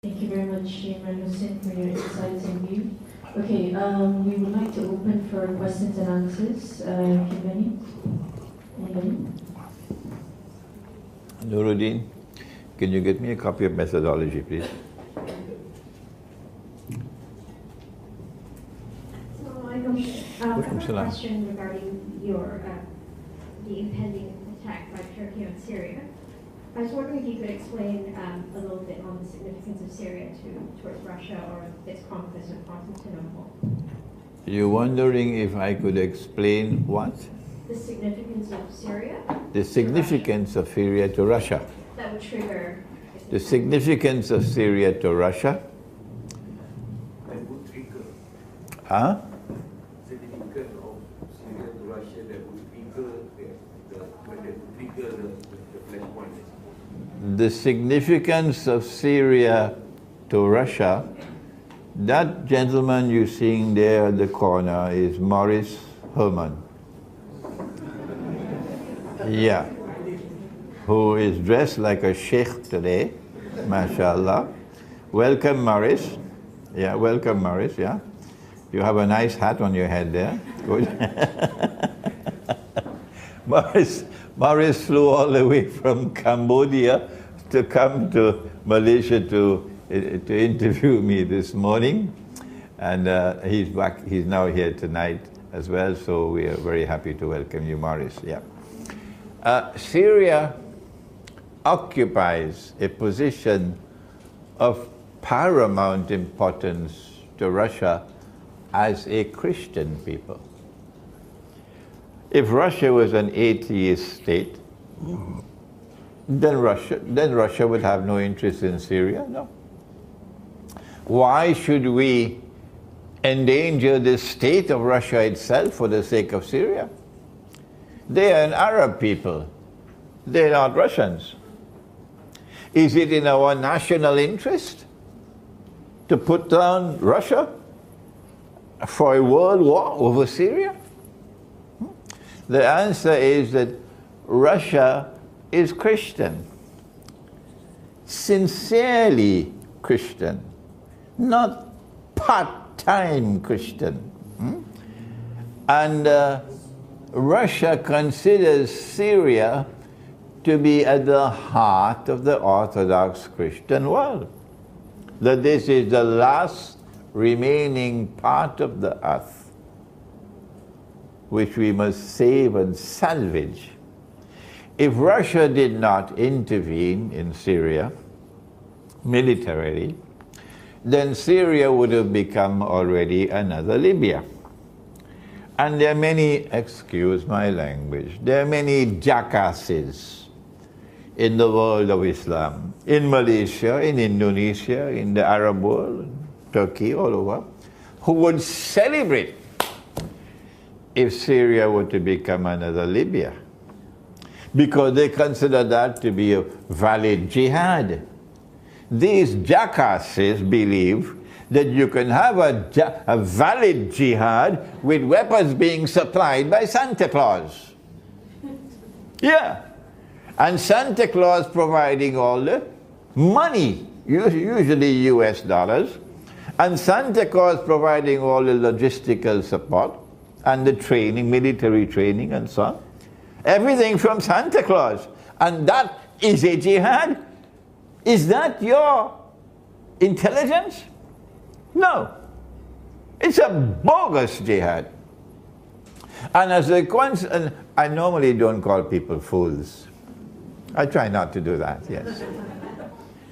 Thank you very much, Sheikh Imran Hosein, for your insights and view. Okay, we would like to open for questions and answers. If you have any? Anybody? Nuruddin, can you get me a copy of methodology, please? So I have a question regarding the impending attack by Turkey on Syria. I was wondering if you could explain a little bit on the significance of Syria towards Russia or its conquest of Constantinople. You're wondering if I could explain what? The significance of Syria? The significance of Syria to Russia. That would trigger... The significance of Syria to Russia? That would trigger. Huh? Significance of Syria to Russia that would trigger the flashpoint. The significance of Syria to Russia, that gentleman you're seeing there at the corner is Morris Herman. Yeah. Who is dressed like a sheikh today, mashallah. Welcome, Morris. Yeah, welcome, Morris, yeah. You have a nice hat on your head there. Good. Morris flew all the way from Cambodia to come to Malaysia to interview me this morning. And he's back, he's now here tonight as well, so we are very happy to welcome you, Morris, yeah. Syria occupies a position of paramount importance to Russia as a Christian people. If Russia was an atheist state, then Russia would have no interest in Syria, no. Why should we endanger the state of Russia itself for the sake of Syria? They are an Arab people. They're not Russians. Is it in our national interest to put down Russia for a world war over Syria? The answer is that Russia is Christian, sincerely Christian, not part-time Christian. And Russia considers Syria to be at the heart of the Orthodox Christian world, that this is the last remaining part of the earth which we must save and salvage. If Russia did not intervene in Syria militarily, then Syria would have become already another Libya. And there are many, excuse my language, there are many jackasses in the world of Islam, in Malaysia, in Indonesia, in the Arab world, Turkey, all over, who would celebrate if Syria were to become another Libya, because they consider that to be a valid jihad. These jackasses believe that you can have a valid jihad with weapons being supplied by Santa Claus. Yeah. And Santa Claus providing all the money, usually US dollars, and Santa Claus providing all the logistical support and the training, military training and so on. Everything from Santa Claus. And that is a jihad? Is that your intelligence? No. It's a bogus jihad. And as a consequence, I normally don't call people fools. I try not to do that, yes.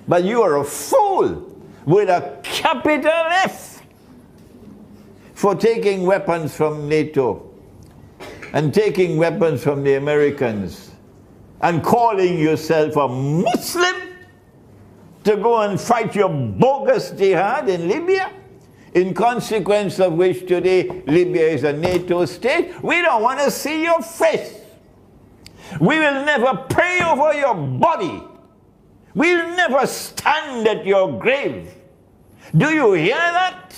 But you are a fool with a capital F for taking weapons from NATO and taking weapons from the Americans and calling yourself a Muslim to go and fight your bogus jihad in Libya, in consequence of which today Libya is a NATO state. We don't want to see your face. We will never pray over your body. We'll never stand at your grave. Do you hear that?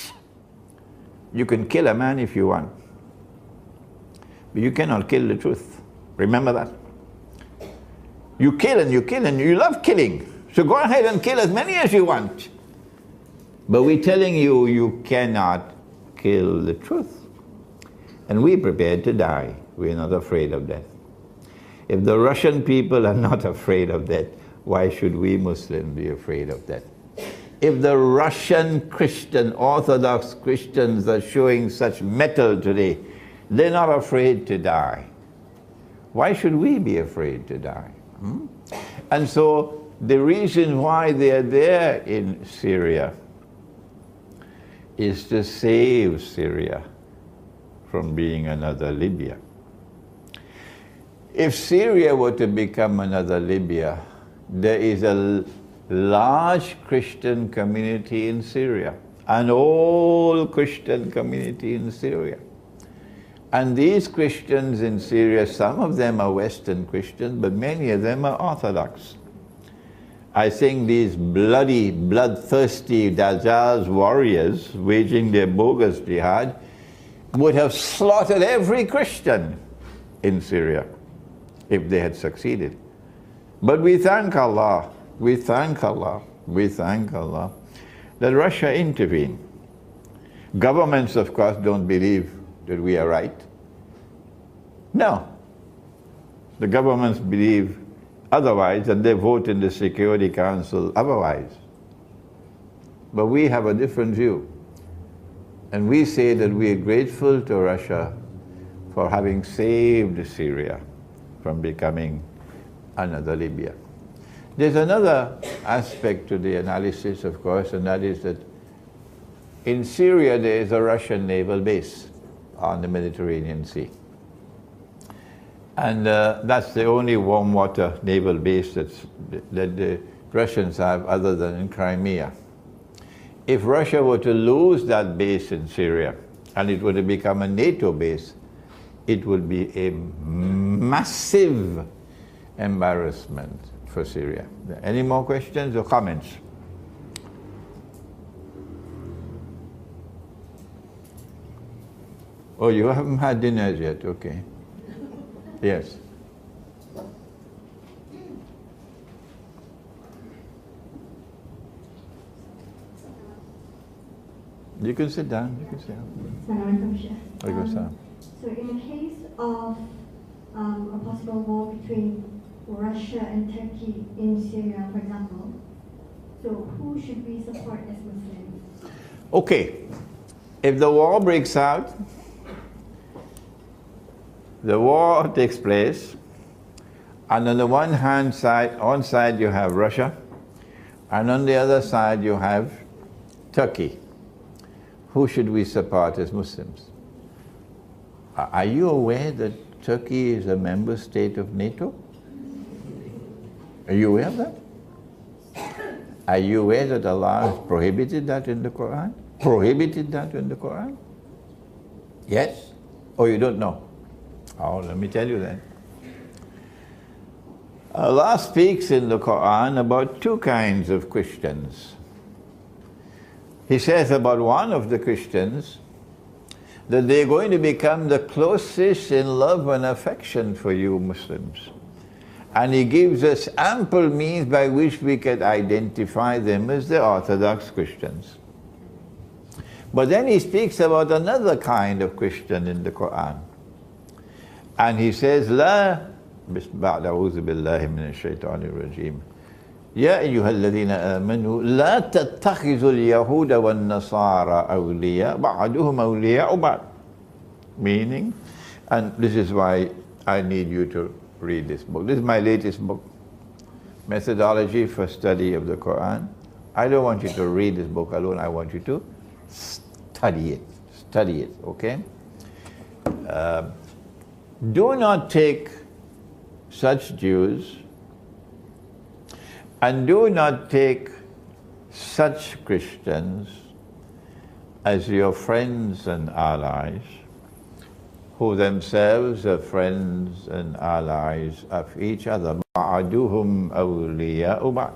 You can kill a man if you want, but you cannot kill the truth. Remember that. You kill and you love killing. So go ahead and kill as many as you want. But we're telling you, you cannot kill the truth. And we're prepared to die. We're not afraid of death. If the Russian people are not afraid of that, why should we Muslims be afraid of that? If the Russian Christian, Orthodox Christians are showing such mettle today, they're not afraid to die. Why should we be afraid to die? And so the reason why they are there in Syria is to save Syria from being another Libya. If Syria were to become another Libya, there is a large Christian community in Syria, an old Christian community in Syria. And these Christians in Syria, some of them are Western Christians, but many of them are Orthodox. I think these bloody, bloodthirsty Dajjal's warriors waging their bogus jihad would have slaughtered every Christian in Syria if they had succeeded. But we thank Allah, we thank Allah, we thank Allah that Russia intervened. Governments, of course, don't believe that we are right. No. The governments believe otherwise, and they vote in the Security Council otherwise. But we have a different view. And we say that we are grateful to Russia for having saved Syria from becoming another Libya. There's another aspect to the analysis, of course, and that is that in Syria there is a Russian naval base on the Mediterranean Sea. And that's the only warm water naval base that the Russians have other than in Crimea. If Russia were to lose that base in Syria and it were to become a NATO base, it would be a massive embarrassment for Syria. Any more questions or comments? Oh, you haven't had dinner yet, okay. Yes. You can sit down, you can sit down. So in the case of a possible war between Russia and Turkey in Syria, for example, so who should we support as Muslims? Okay, if the war breaks out, the war takes place, and on the one hand side you have Russia, and on the other side you have Turkey. Who should we support as Muslims? Are you aware that Turkey is a member state of NATO? Are you aware of that? Are you aware that Allah has prohibited that in the Quran? Prohibited that in the Quran? Yes? Or you don't know? Oh, let me tell you then. Allah speaks in the Quran about two kinds of Christians. He says about one of the Christians that they're going to become the closest in love and affection for you Muslims. And he gives us ample means by which we can identify them as the Orthodox Christians. But then he speaks about another kind of Christian in the Quran. And he says, لا بعد أعوذ بالله من الشيطان الرجيم يا أيها الذين آمنوا لا تتخذوا اليهود والنصارى أولياء بعضهم أولياء بعض. Meaning, and this is why I need you to read this book. This is my latest book, Methodology for Study of the Quran. I don't want you to read this book alone, I want you to study it, okay? Do not take such Jews and do not take such Christians as your friends and allies, who themselves are friends and allies of each other. بَعْدُهُمْ أَوْلِيَاءُ بَعْضٍ.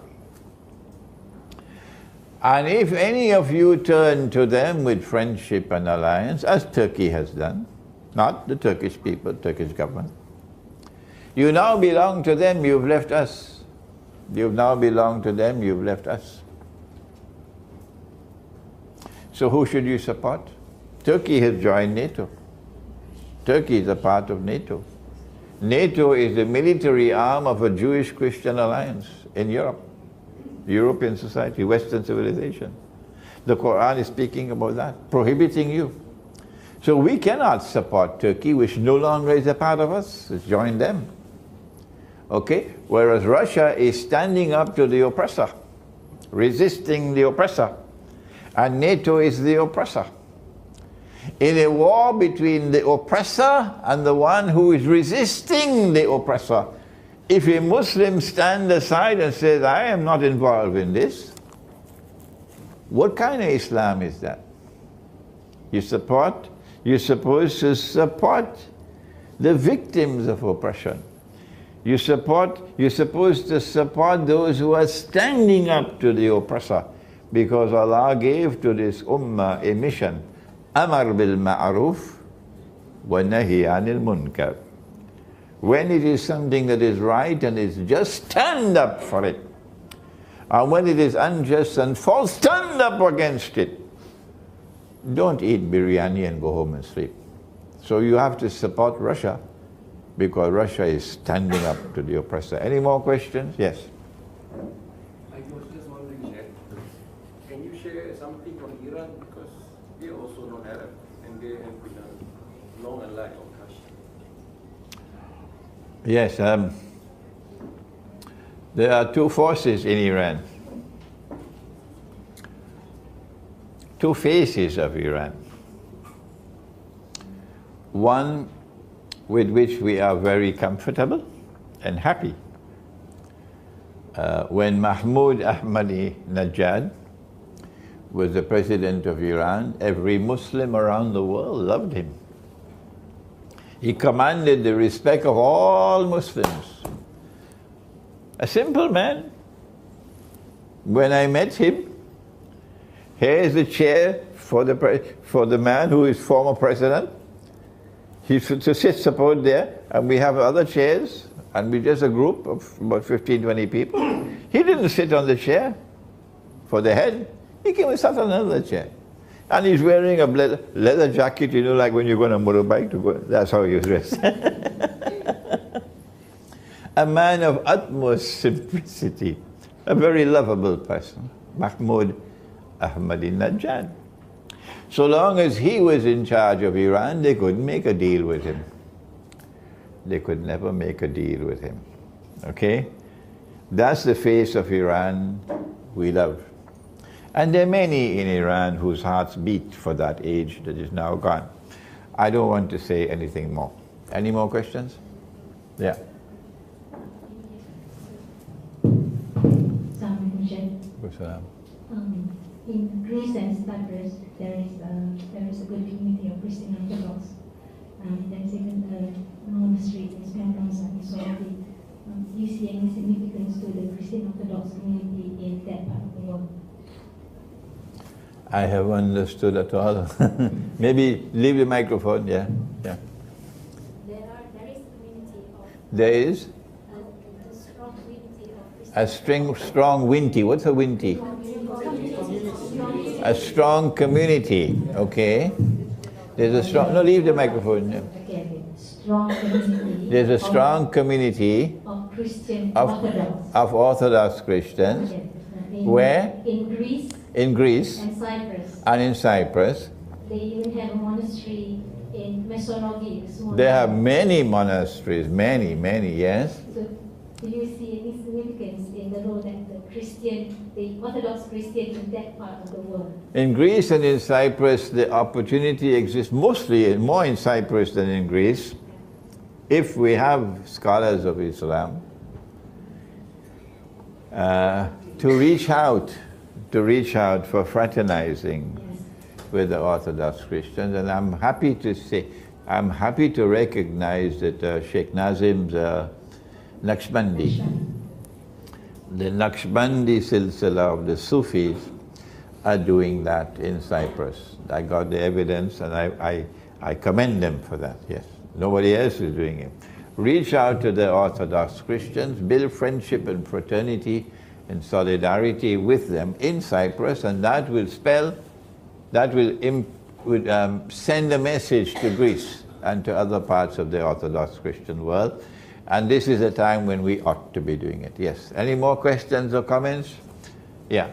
And if any of you turn to them with friendship and alliance, as Turkey has done, not the Turkish people, Turkish government, you now belong to them, you've left us. You've now belonged to them, you've left us. So who should you support? Turkey has joined NATO. Turkey is a part of NATO. NATO is the military arm of a Jewish-Christian alliance in Europe, European society, Western civilization. The Quran is speaking about that, prohibiting you. So we cannot support Turkey, which no longer is a part of us. Let's join them. Okay? Whereas Russia is standing up to the oppressor, resisting the oppressor. And NATO is the oppressor. In a war between the oppressor and the one who is resisting the oppressor, if a Muslim stands aside and says, I am not involved in this, what kind of Islam is that? You're supposed to support the victims of oppression. You're supposed to support those who are standing up to the oppressor, because Allah gave to this ummah a mission. Amar bil ma'ruf wa nahi anil munkar. When it is something that is right and is just, stand up for it. And when it is unjust and false, stand up against it. Don't eat biryani and go home and sleep. So you have to support Russia, because Russia is standing up to the oppressor. Any more questions? Yes. I was just wondering, Sheikh, can you share something from Iran? Because they are also not Arab, and they have been a long and light of Kashmir. Yes, there are two forces in Iran. Two faces of Iran. One with which we are very comfortable and happy. When Mahmoud Ahmadinejad was the president of Iran, every Muslim around the world loved him. He commanded the respect of all Muslims. A simple man. When I met him, here is the chair for the man who is former president. He should sit support there, and we have other chairs, and we just a group of about 15, 20 people. He didn't sit on the chair for the head. He came and sat on another chair. And he's wearing a leather jacket, you know, like when you go on a motorbike to go. That's how he was dressed. A man of utmost simplicity, a very lovable person, Mahmoud Ahmadinejad. So long as he was in charge of Iran, they couldn't make a deal with him. They could never make a deal with him. Okay? That's the face of Iran we love. And there are many in Iran whose hearts beat for that age that is now gone. I don't want to say anything more. Any more questions? Yeah. In Greece and Cyprus, there is a good community of Christian Orthodox. There is even a monastery in Speranza and so on. Do you see any significance to the Christian Orthodox community in that part of the world? I have understood at all. Maybe leave the microphone, yeah. There is a community of... There is? a strong community of A Christian... strong winty. What's a winty? A strong community, okay. There's a strong, no, leave the microphone. Yeah. Strong community. There's a strong community of Christian Orthodox. Of Orthodox Christians. Where? In Greece. In Greece. And Cyprus. And in Cyprus. They even have a monastery in Mesologi. They have many monasteries, many, yes. So, do you see any significance in the role that the Orthodox Christian in that part of the world? In Greece and in Cyprus, the opportunity exists mostly, more in Cyprus than in Greece, if we have scholars of Islam, to reach out for fraternizing with the Orthodox Christians. And I'm happy to recognize that Sheikh Nazim's Naqshbandi, the Naqshbandi silsila of the Sufis are doing that in Cyprus. I got the evidence and I commend them for that, yes. Nobody else is doing it. Reach out to the Orthodox Christians, build friendship and fraternity and solidarity with them in Cyprus, and that will send a message to Greece and to other parts of the Orthodox Christian world. And this is a time when we ought to be doing it. Yes. Any more questions or comments? Yeah.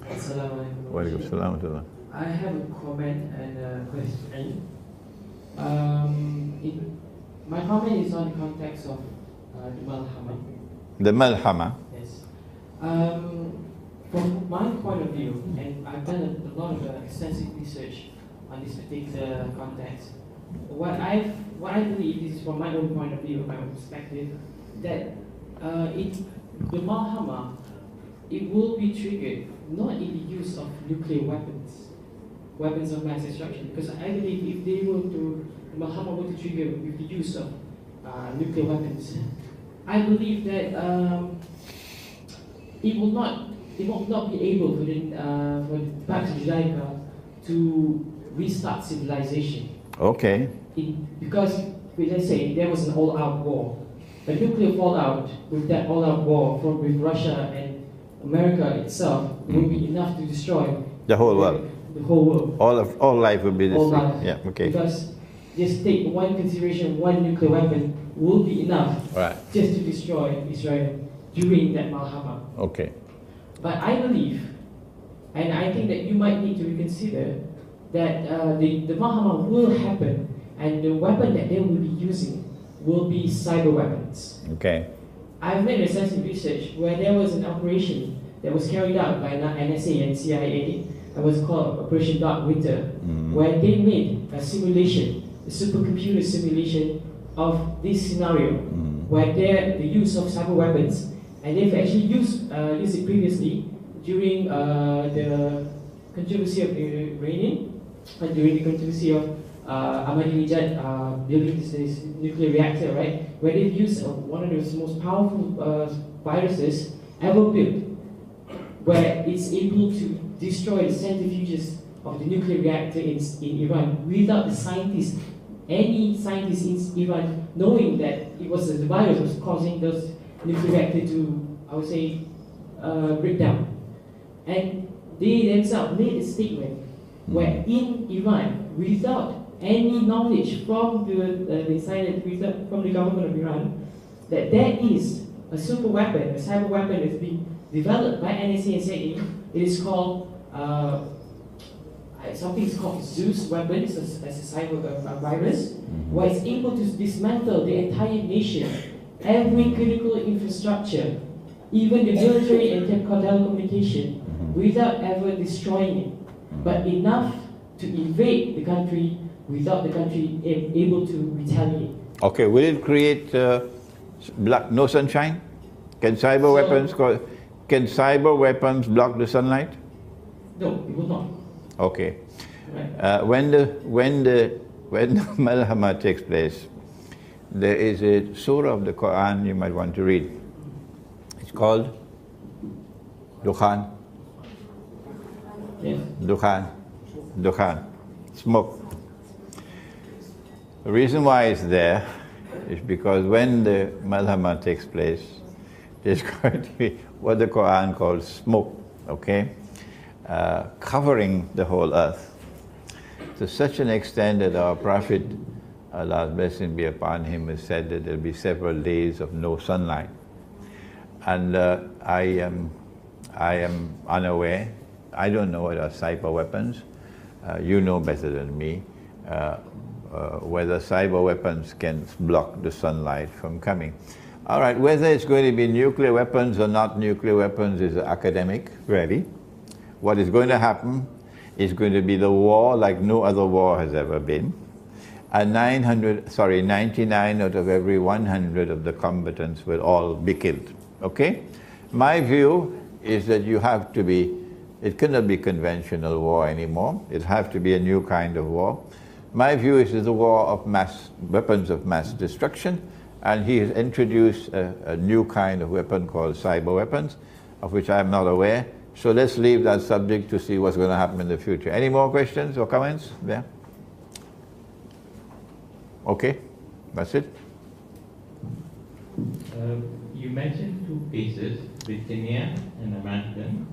Assalamualaikum. I have a comment and a question. My comment is on the context of the Malhama. The Malhama. Yes. From my point of view, and I've done a lot of extensive research on this particular context, what I believe, this is from my own point of view, my own perspective, that the Malhama, it will be triggered not in the use of nuclear weapons of mass destruction, because I believe if they were to, the Malhama were to trigger with the use of nuclear weapons, I believe that it will not be able for the Pax Judaica to restart civilization. Okay. Because, let's say, there was an all-out war. A nuclear fallout with that all-out war with Russia and America itself will be enough to destroy the whole world. The whole world. All life will be destroyed. Yeah. Okay. Because just take one consideration, one nuclear weapon will be enough just to destroy Israel during that Malhama. Okay. But I believe, and I think that you might need to reconsider that the Malhama will happen, and the weapon that they will be using will be cyber weapons. Okay. I've made extensive research where there was an operation that was carried out by NSA and CIA. It was called Operation Dark Winter, where they made a simulation, a supercomputer simulation of this scenario, where the use of cyber weapons, and they've actually used it previously during the controversy of the Iranian, during the controversy of Ahmadinejad building this nuclear reactor, right? Where they've used one of the most powerful viruses ever built, where it's able to destroy the centrifuges of the nuclear reactor in Iran without the scientists, any scientists in Iran, knowing that it was the virus was causing those nuclear reactor to, I would say, break down. And they themselves made a statement where in Iran, without any knowledge from from the government of Iran, that there is a super weapon, a cyber weapon that's being developed by NSA and CIA. It is called something is called Zeus weapons as a cyber virus, where it's able to dismantle the entire nation, every critical infrastructure, even the military and telecommunication, without ever destroying it, but enough to invade the country without the country able to retaliate. Okay, will it create no sunshine? Can cyber weapons block the sunlight? No, it will not. Okay. Right. When the Malhama takes place, there is a surah of the Quran you might want to read. It's called Dukhan. Yes. Dukhan. Smoke. The reason why it's there is because when the Malhama takes place, there's going to be what the Quran calls smoke, okay? Covering the whole earth to such an extent that our Prophet, Allah's blessing be upon him, has said that there'll be several days of no sunlight. And I am unaware. I don't know what are cyber weapons. You know better than me whether cyber weapons can block the sunlight from coming. All right, whether it's going to be nuclear weapons or not nuclear weapons is academic, really. What is going to happen is going to be the war like no other war has ever been. And 99 out of every 100 of the combatants will all be killed, okay? My view is that you have to be, it cannot be conventional war anymore. It has to be a new kind of war. My view is it's a war of weapons of mass destruction, and he has introduced a new kind of weapon called cyber weapons, of which I am not aware. So let's leave that subject to see what's going to happen in the future. Any more questions or comments there? Okay, that's it. You mentioned two cases, Britannia and American.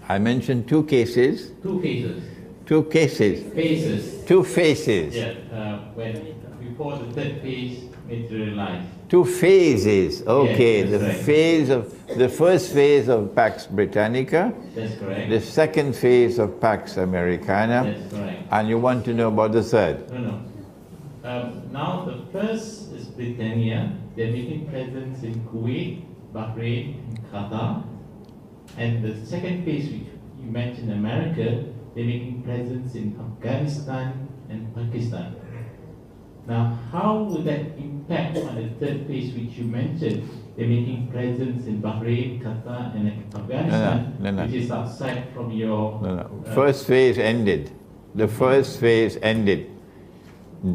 I mentioned two cases. Two phases. Two cases. Phases. Two phases. Yeah, when before the third phase materialized. Two phases. Okay, Yes, the right. phase of the first phase of Pax Britannica, That's correct. the second phase of Pax Americana, That's correct. and you want to know about the third. No. Now the first is Britannia. They're making presence in Kuwait, Bahrain, and Qatar. And the second phase, which you mentioned, America, they're making presence in Afghanistan and Pakistan. Now, how would that impact on the third phase, which you mentioned? They're making presence in Bahrain, Qatar, and Afghanistan, No. which is outside from your. No. First phase ended. The first phase ended.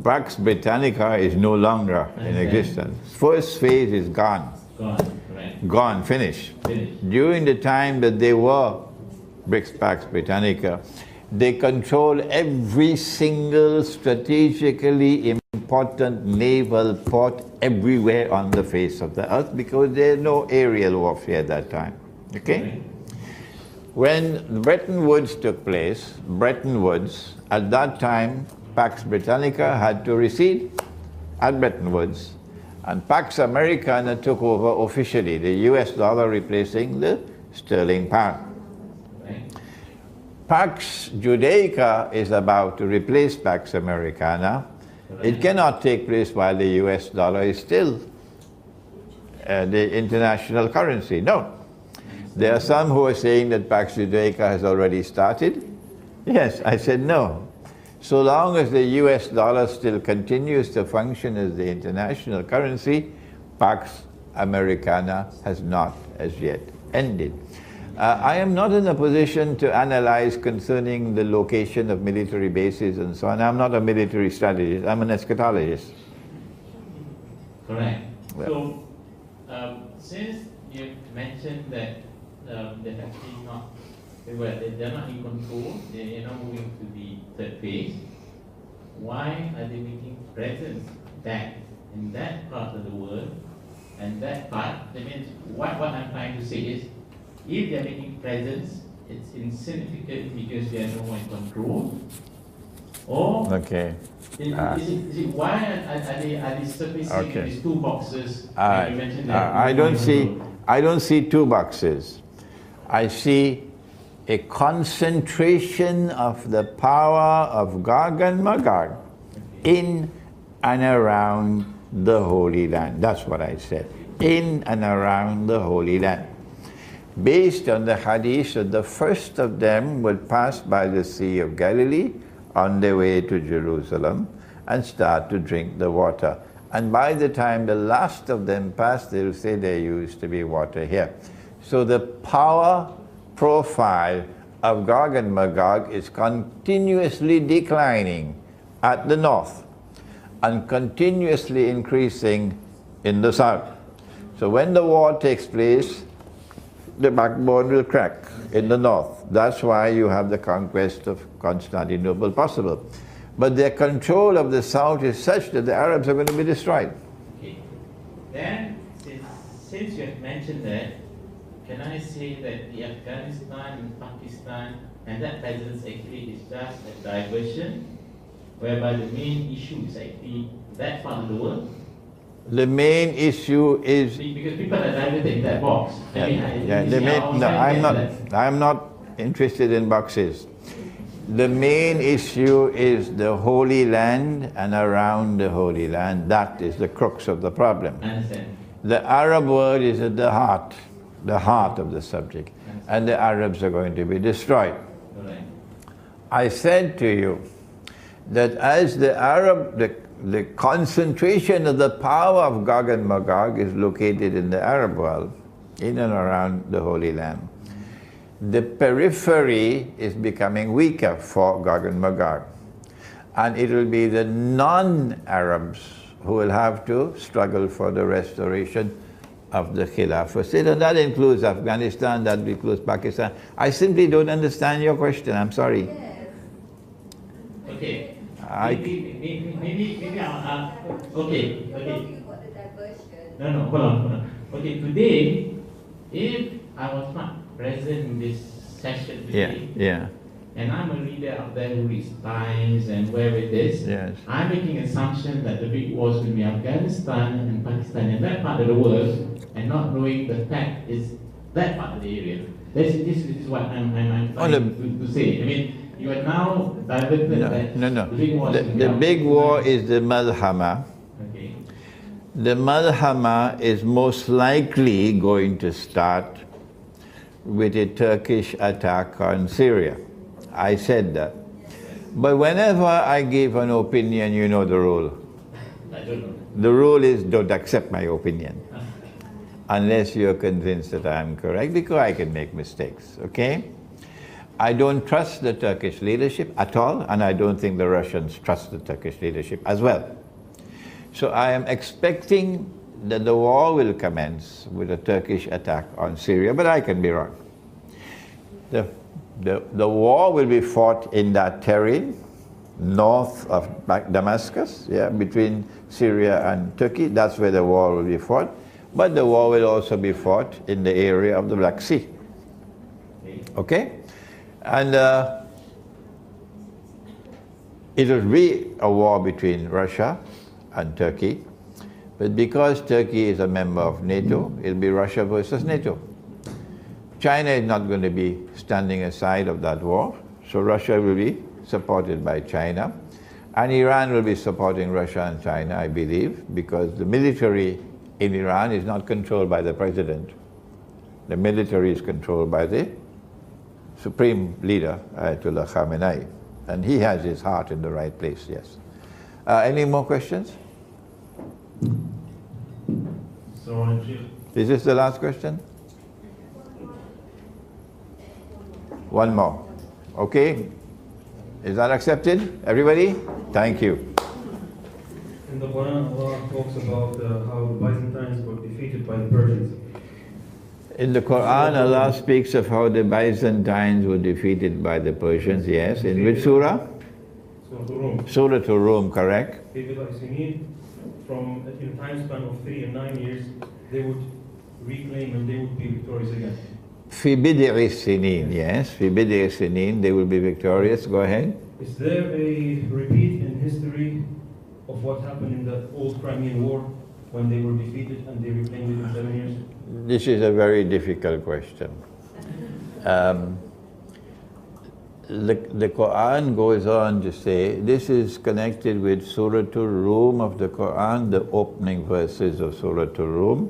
Pax Britannica is no longer in existence. First phase is gone. Gone, right? Gone, finished. Finished. During the time that they were Pax Britannica, they control every single strategically important naval port everywhere on the face of the earth, because there's no aerial warfare at that time. Okay? When Bretton Woods took place, at that time, Pax Britannica had to recede at Bretton Woods, and Pax Americana took over officially, the US dollar replacing the sterling pound. Pax Judaica is about to replace Pax Americana. It cannot take place while the US dollar is still the international currency. No. There are some who are saying that Pax Judaica has already started. Yes, I said no. So long as the US dollar still continues to function as the international currency, Pax Americana has not as yet ended. I am not in a position to analyze concerning the location of military bases and so on. I'm not a military strategist, I'm an eschatologist. Correct. Well. So, since you mentioned that they're actually not, they're not in control, they're now moving to the third phase, why are they making presence back in that part of the world? And that part, that means what I'm trying to say is, if they're making presence, it's insignificant because they are no more in control. Or Okay. is it why are they surfacing Okay. these two boxes? When you mentioned that I don't see two boxes. I see a concentration of the power of Gog and Magog in and around the Holy Land. That's what I said. In and around the Holy Land. Based on the hadith that the first of them would pass by the Sea of Galilee on their way to Jerusalem and start to drink the water. And by the time the last of them passed, they'll say there used to be water here. So the power profile of Gog and Magog is continuously declining at the north and continuously increasing in the south. So when the war takes place, the backbone will crack in the north. That's why you have the conquest of Constantinople possible. But their control of the south is such that the Arabs are going to be destroyed. Okay. Then, since you have mentioned that, can I say that the Afghanistan and Pakistan and that presence actually is just a diversion, whereby the main issue is actually that part of the world? The main issue is because people are diverted in that box. I'm not interested in boxes. The main issue is the Holy Land and around the Holy Land. That is the crux of the problem. I understand. The Arab world is at the heart of the subject, and the Arabs are going to be destroyed. Right. I said to you that as the concentration of the power of Gog and Magog is located in the Arab world, in and around the Holy Land. The periphery is becoming weaker for Gog and Magog. And it will be the non-Arabs who will have to struggle for the restoration of the Khilafah state. And that includes Afghanistan, that includes Pakistan. I simply don't understand your question, I'm sorry. Yes. Okay. Maybe I'll okay. Talking about the diversion. No, hold on. Okay, today, if I was not present in this session Yeah, today. yeah. And I'm a reader out there who reads Times and wherever it is. Yes. I'm making assumption that the big wars will be Afghanistan and Pakistan and that part of the world, and not knowing the fact is that part of the area. This is what I'm trying to say. I mean, you are now diverted that No. the big war The big war is the Malhama. Okay. The Malhama is most likely going to start with a Turkish attack on Syria. I said that. But whenever I give an opinion, you know the rule. I don't know. The rule is don't accept my opinion unless you're convinced that I'm correct, because I can make mistakes, okay? I don't trust the Turkish leadership at all, and I don't think the Russians trust the Turkish leadership as well. So I am expecting that the war will commence with a Turkish attack on Syria, but I can be wrong. The war will be fought in that terrain, north of Damascus, yeah, between Syria and Turkey. That's where the war will be fought. But the war will also be fought in the area of the Black Sea. Okay? And it will be a war between Russia and Turkey. But because Turkey is a member of NATO, it will be Russia versus NATO. China is not going to be standing aside of that war, so Russia will be supported by China. And Iran will be supporting Russia and China, I believe, because the military in Iran is not controlled by the president. The military is controlled by the supreme leader, Ayatollah Khamenei. And he has his heart in the right place, yes. Any more questions? Is this the last question? One more. Okay? Is that accepted? Everybody? Thank you. In the Quran, Allah talks about how the Byzantines were defeated by the Persians. In the Quran, Allah speaks of how the Byzantines were defeated by the Persians, yes. In which surah? Surah Al-Rum, correct. From in a time span of 3 and 9 years, they would reclaim and they would be victorious again. Fi bid'i sinin, yes. Fi bid'i sinin, they will be victorious. Go ahead. Is there a repeat in history of what happened in the old Crimean War when they were defeated and they reclaimed it in 7 years? This is a very difficult question. The Quran goes on to say, this is connected with Surah Al-Rum of the Quran, the opening verses of Surah Al-Rum.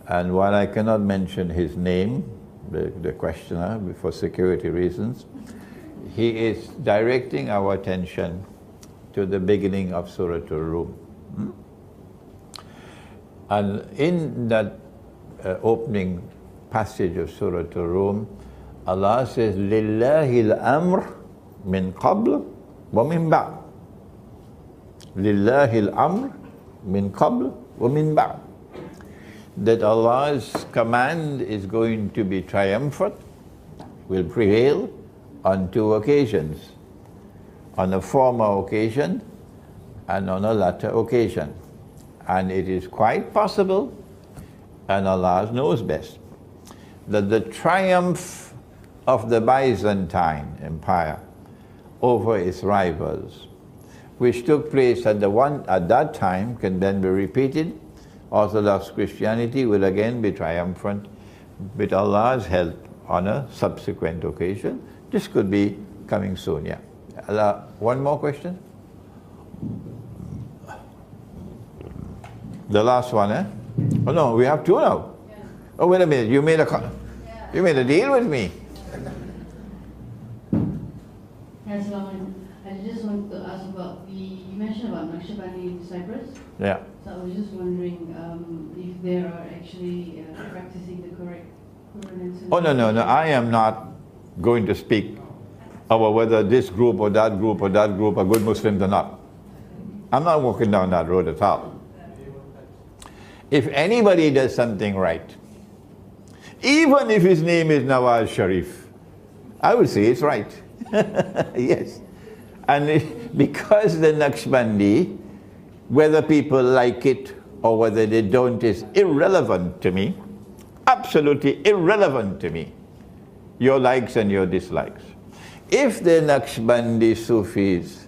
And while I cannot mention his name, the questioner, for security reasons, he is directing our attention to the beginning of Surah Al-Rum. And in that opening passage of Surah Al-Rum, Allah says, Lillahi al-amr min qabl wa min ba'd. Lillahi al-amr min qabl wa min ba'd. That Allah's command is going to be triumphant, will prevail on 2 occasions. On a former occasion and on a latter occasion. And it is quite possible, and Allah knows best, that the triumph of the Byzantine Empire over its rivals, which took place at that time, can then be repeated. Orthodox Christianity will again be triumphant with Allah's help on a subsequent occasion. This could be coming soon, yeah. One more question? The last one, eh? Oh no, we have 2 now. Yeah. Oh, wait a minute, you made a deal with me. Yes, I just wanted to ask about you mentioned about Naqshbandi in Cyprus. Yeah. So I was just wondering if they are actually practicing the correct Quran. Oh no, I am not going to speak about whether this group or that group or that group are good Muslims or not. I'm not walking down that road at all. If anybody does something right, even if his name is Nawaz Sharif, I will say it's right. Yes. And because the Naqshbandi, whether people like it or whether they don't, is irrelevant to me, absolutely irrelevant to me. your likes and your dislikes. If the Naqshbandi Sufis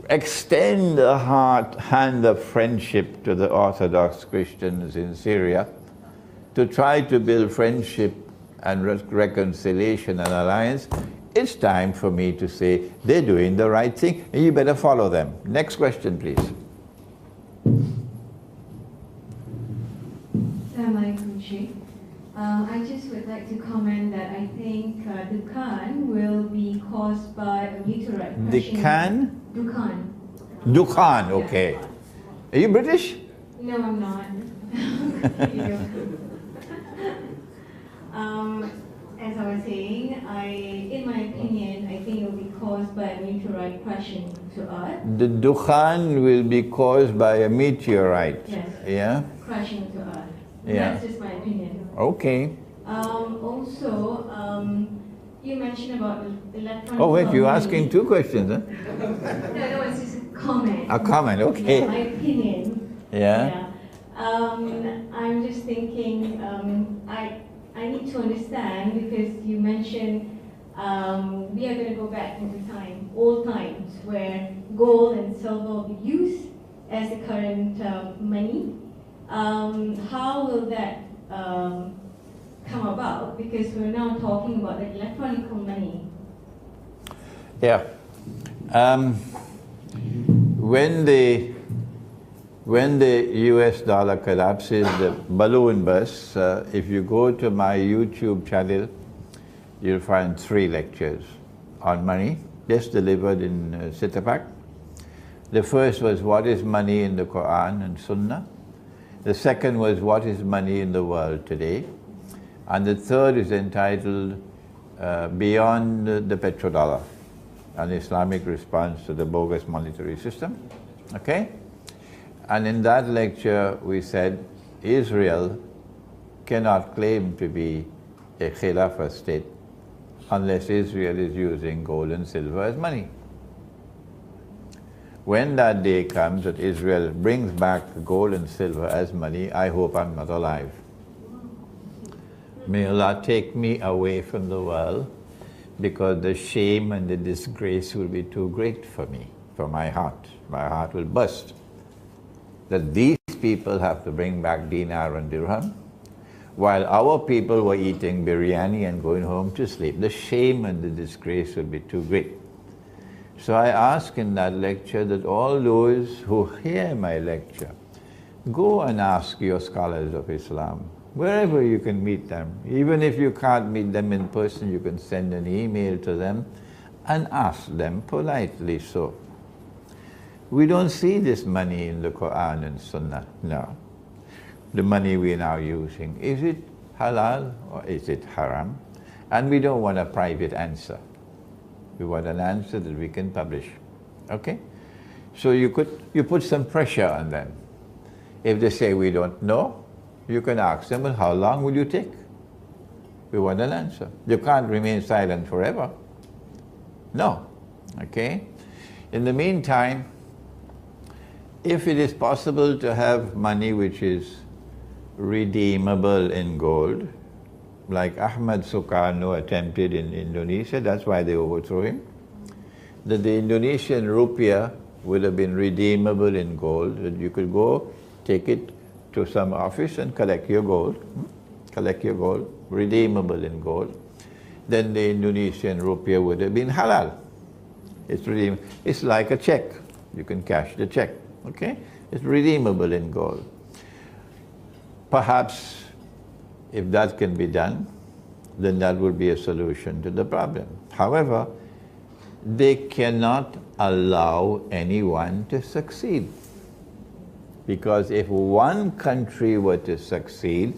extend the hand of friendship to the Orthodox Christians in Syria to try to build friendship and reconciliation and alliance, it's time for me to say they're doing the right thing and you better follow them. Next question, please. I just would like to comment that I think Dukan will be caused by a meteorite crashing. Dukan? Dukan, okay. Are you British? No, I'm not. As I was saying, in my opinion, I think it will be caused by a meteorite crashing to Earth. The Dukhan will be caused by a meteorite. Yes. Yeah? Crashing to Earth. Yeah. That's just my opinion. Okay. Also, you mentioned about electronic. Oh wait, you're asking two questions, huh? No, it's just a comment. A comment, okay. Yeah, my opinion. Yeah. I'm just thinking, I need to understand because you mentioned we are going to go back into time, old times, where gold and silver will be used as the current money. How will that come about? Because we're now talking about the electronic money. Yeah. When the US dollar collapses, the balloon bursts, if you go to my YouTube channel, you'll find 3 lectures on money, just delivered in Sitapak. The first was what is money in the Quran and Sunnah. The second was what is money in the world today. And the third is entitled Beyond the Petrodollar, an Islamic response to the bogus monetary system. Okay? And in that lecture we said Israel cannot claim to be a Khilafah state unless Israel is using gold and silver as money. When that day comes that Israel brings back gold and silver as money, I hope I'm not alive. May Allah take me away from the world, because the shame and the disgrace will be too great for me, for my heart. My heart will burst. That these people have to bring back dinar and dirham, while our people were eating biryani and going home to sleep. The shame and the disgrace will be too great. So I ask in that lecture that all those who hear my lecture, go and ask your scholars of Islam, wherever you can meet them. Even if you can't meet them in person, you can send an email to them and ask them politely so. We don't see this money in the Quran and Sunnah, no. The money we're now using, is it halal or is it haram? And we don't want a private answer. We want an answer that we can publish, okay? So you put some pressure on them. If they say we don't know, you can ask them, well, how long will you take? We want an answer. You can't remain silent forever. No, okay? In the meantime, if it is possible to have money which is redeemable in gold, like Ahmad Sukarno attempted in Indonesia, that's why they overthrew him, that the Indonesian rupiah would have been redeemable in gold, that you could go take it to some office and collect your gold, redeemable in gold, then the Indonesian rupiah would have been halal. It's redeemable. It's like a check. You can cash the check, okay? It's redeemable in gold. Perhaps if that can be done, then that would be a solution to the problem. However, they cannot allow anyone to succeed. Because if one country were to succeed,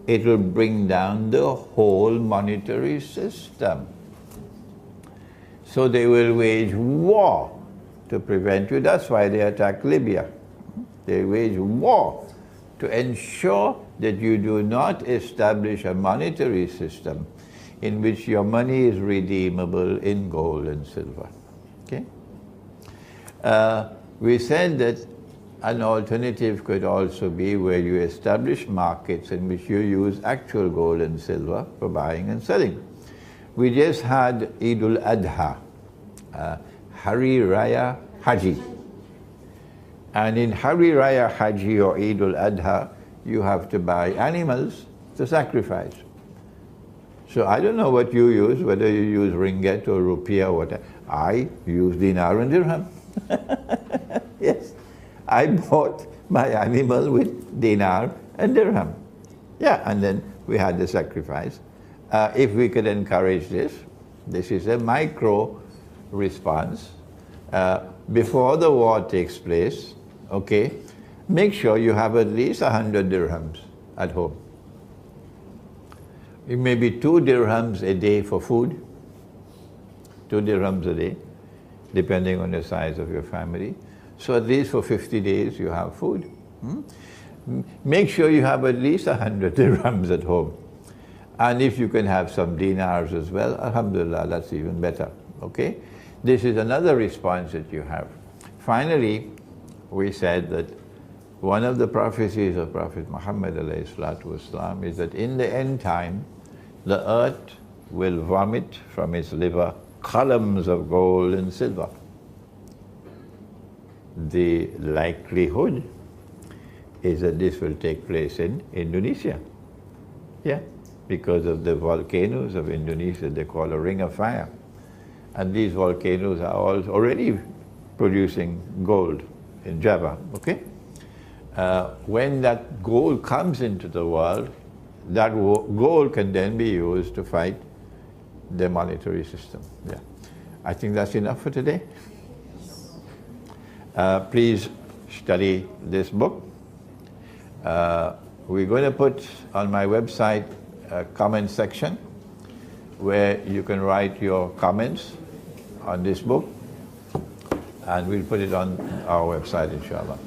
it will bring down the whole monetary system. So they will wage war to prevent you. That's why they attacked Libya. They wage war to ensure that you do not establish a monetary system in which your money is redeemable in gold and silver. Okay? We said that an alternative could also be where you establish markets in which you use actual gold and silver for buying and selling. We just had Eid al-Adha, Hari Raya Haji. And in Hari Raya Haji or Eid al-Adha, you have to buy animals to sacrifice. So I don't know what you use, whether you use ringgit or rupiah or whatever. I use dinar and dirham. Yes, I bought my animal with dinar and dirham. Yeah, and then we had the sacrifice. If we could encourage this is a micro response. Before the war takes place, okay, make sure you have at least 100 dirhams at home. It may be 2 dirhams a day for food, 2 dirhams a day, depending on the size of your family. So at least for 50 days you have food. Make sure you have at least 100 dirhams at home. And if you can have some dinars as well, alhamdulillah, that's even better, okay? This is another response that you have. Finally, we said that one of the prophecies of Prophet Muhammad ﷺ is that in the end time, the earth will vomit from its liver columns of gold and silver. The likelihood is that this will take place in Indonesia. Yeah, because of the volcanoes of Indonesia, they call a ring of fire. And these volcanoes are all already producing gold in Java, okay? When that gold comes into the world, that gold can then be used to fight the monetary system. Yeah, I think that's enough for today. Please study this book. We're going to put on my website a comment section where you can write your comments on this book, and we'll put it on our website, inshallah.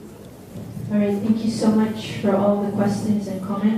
All right, thank you so much for all the questions and comments.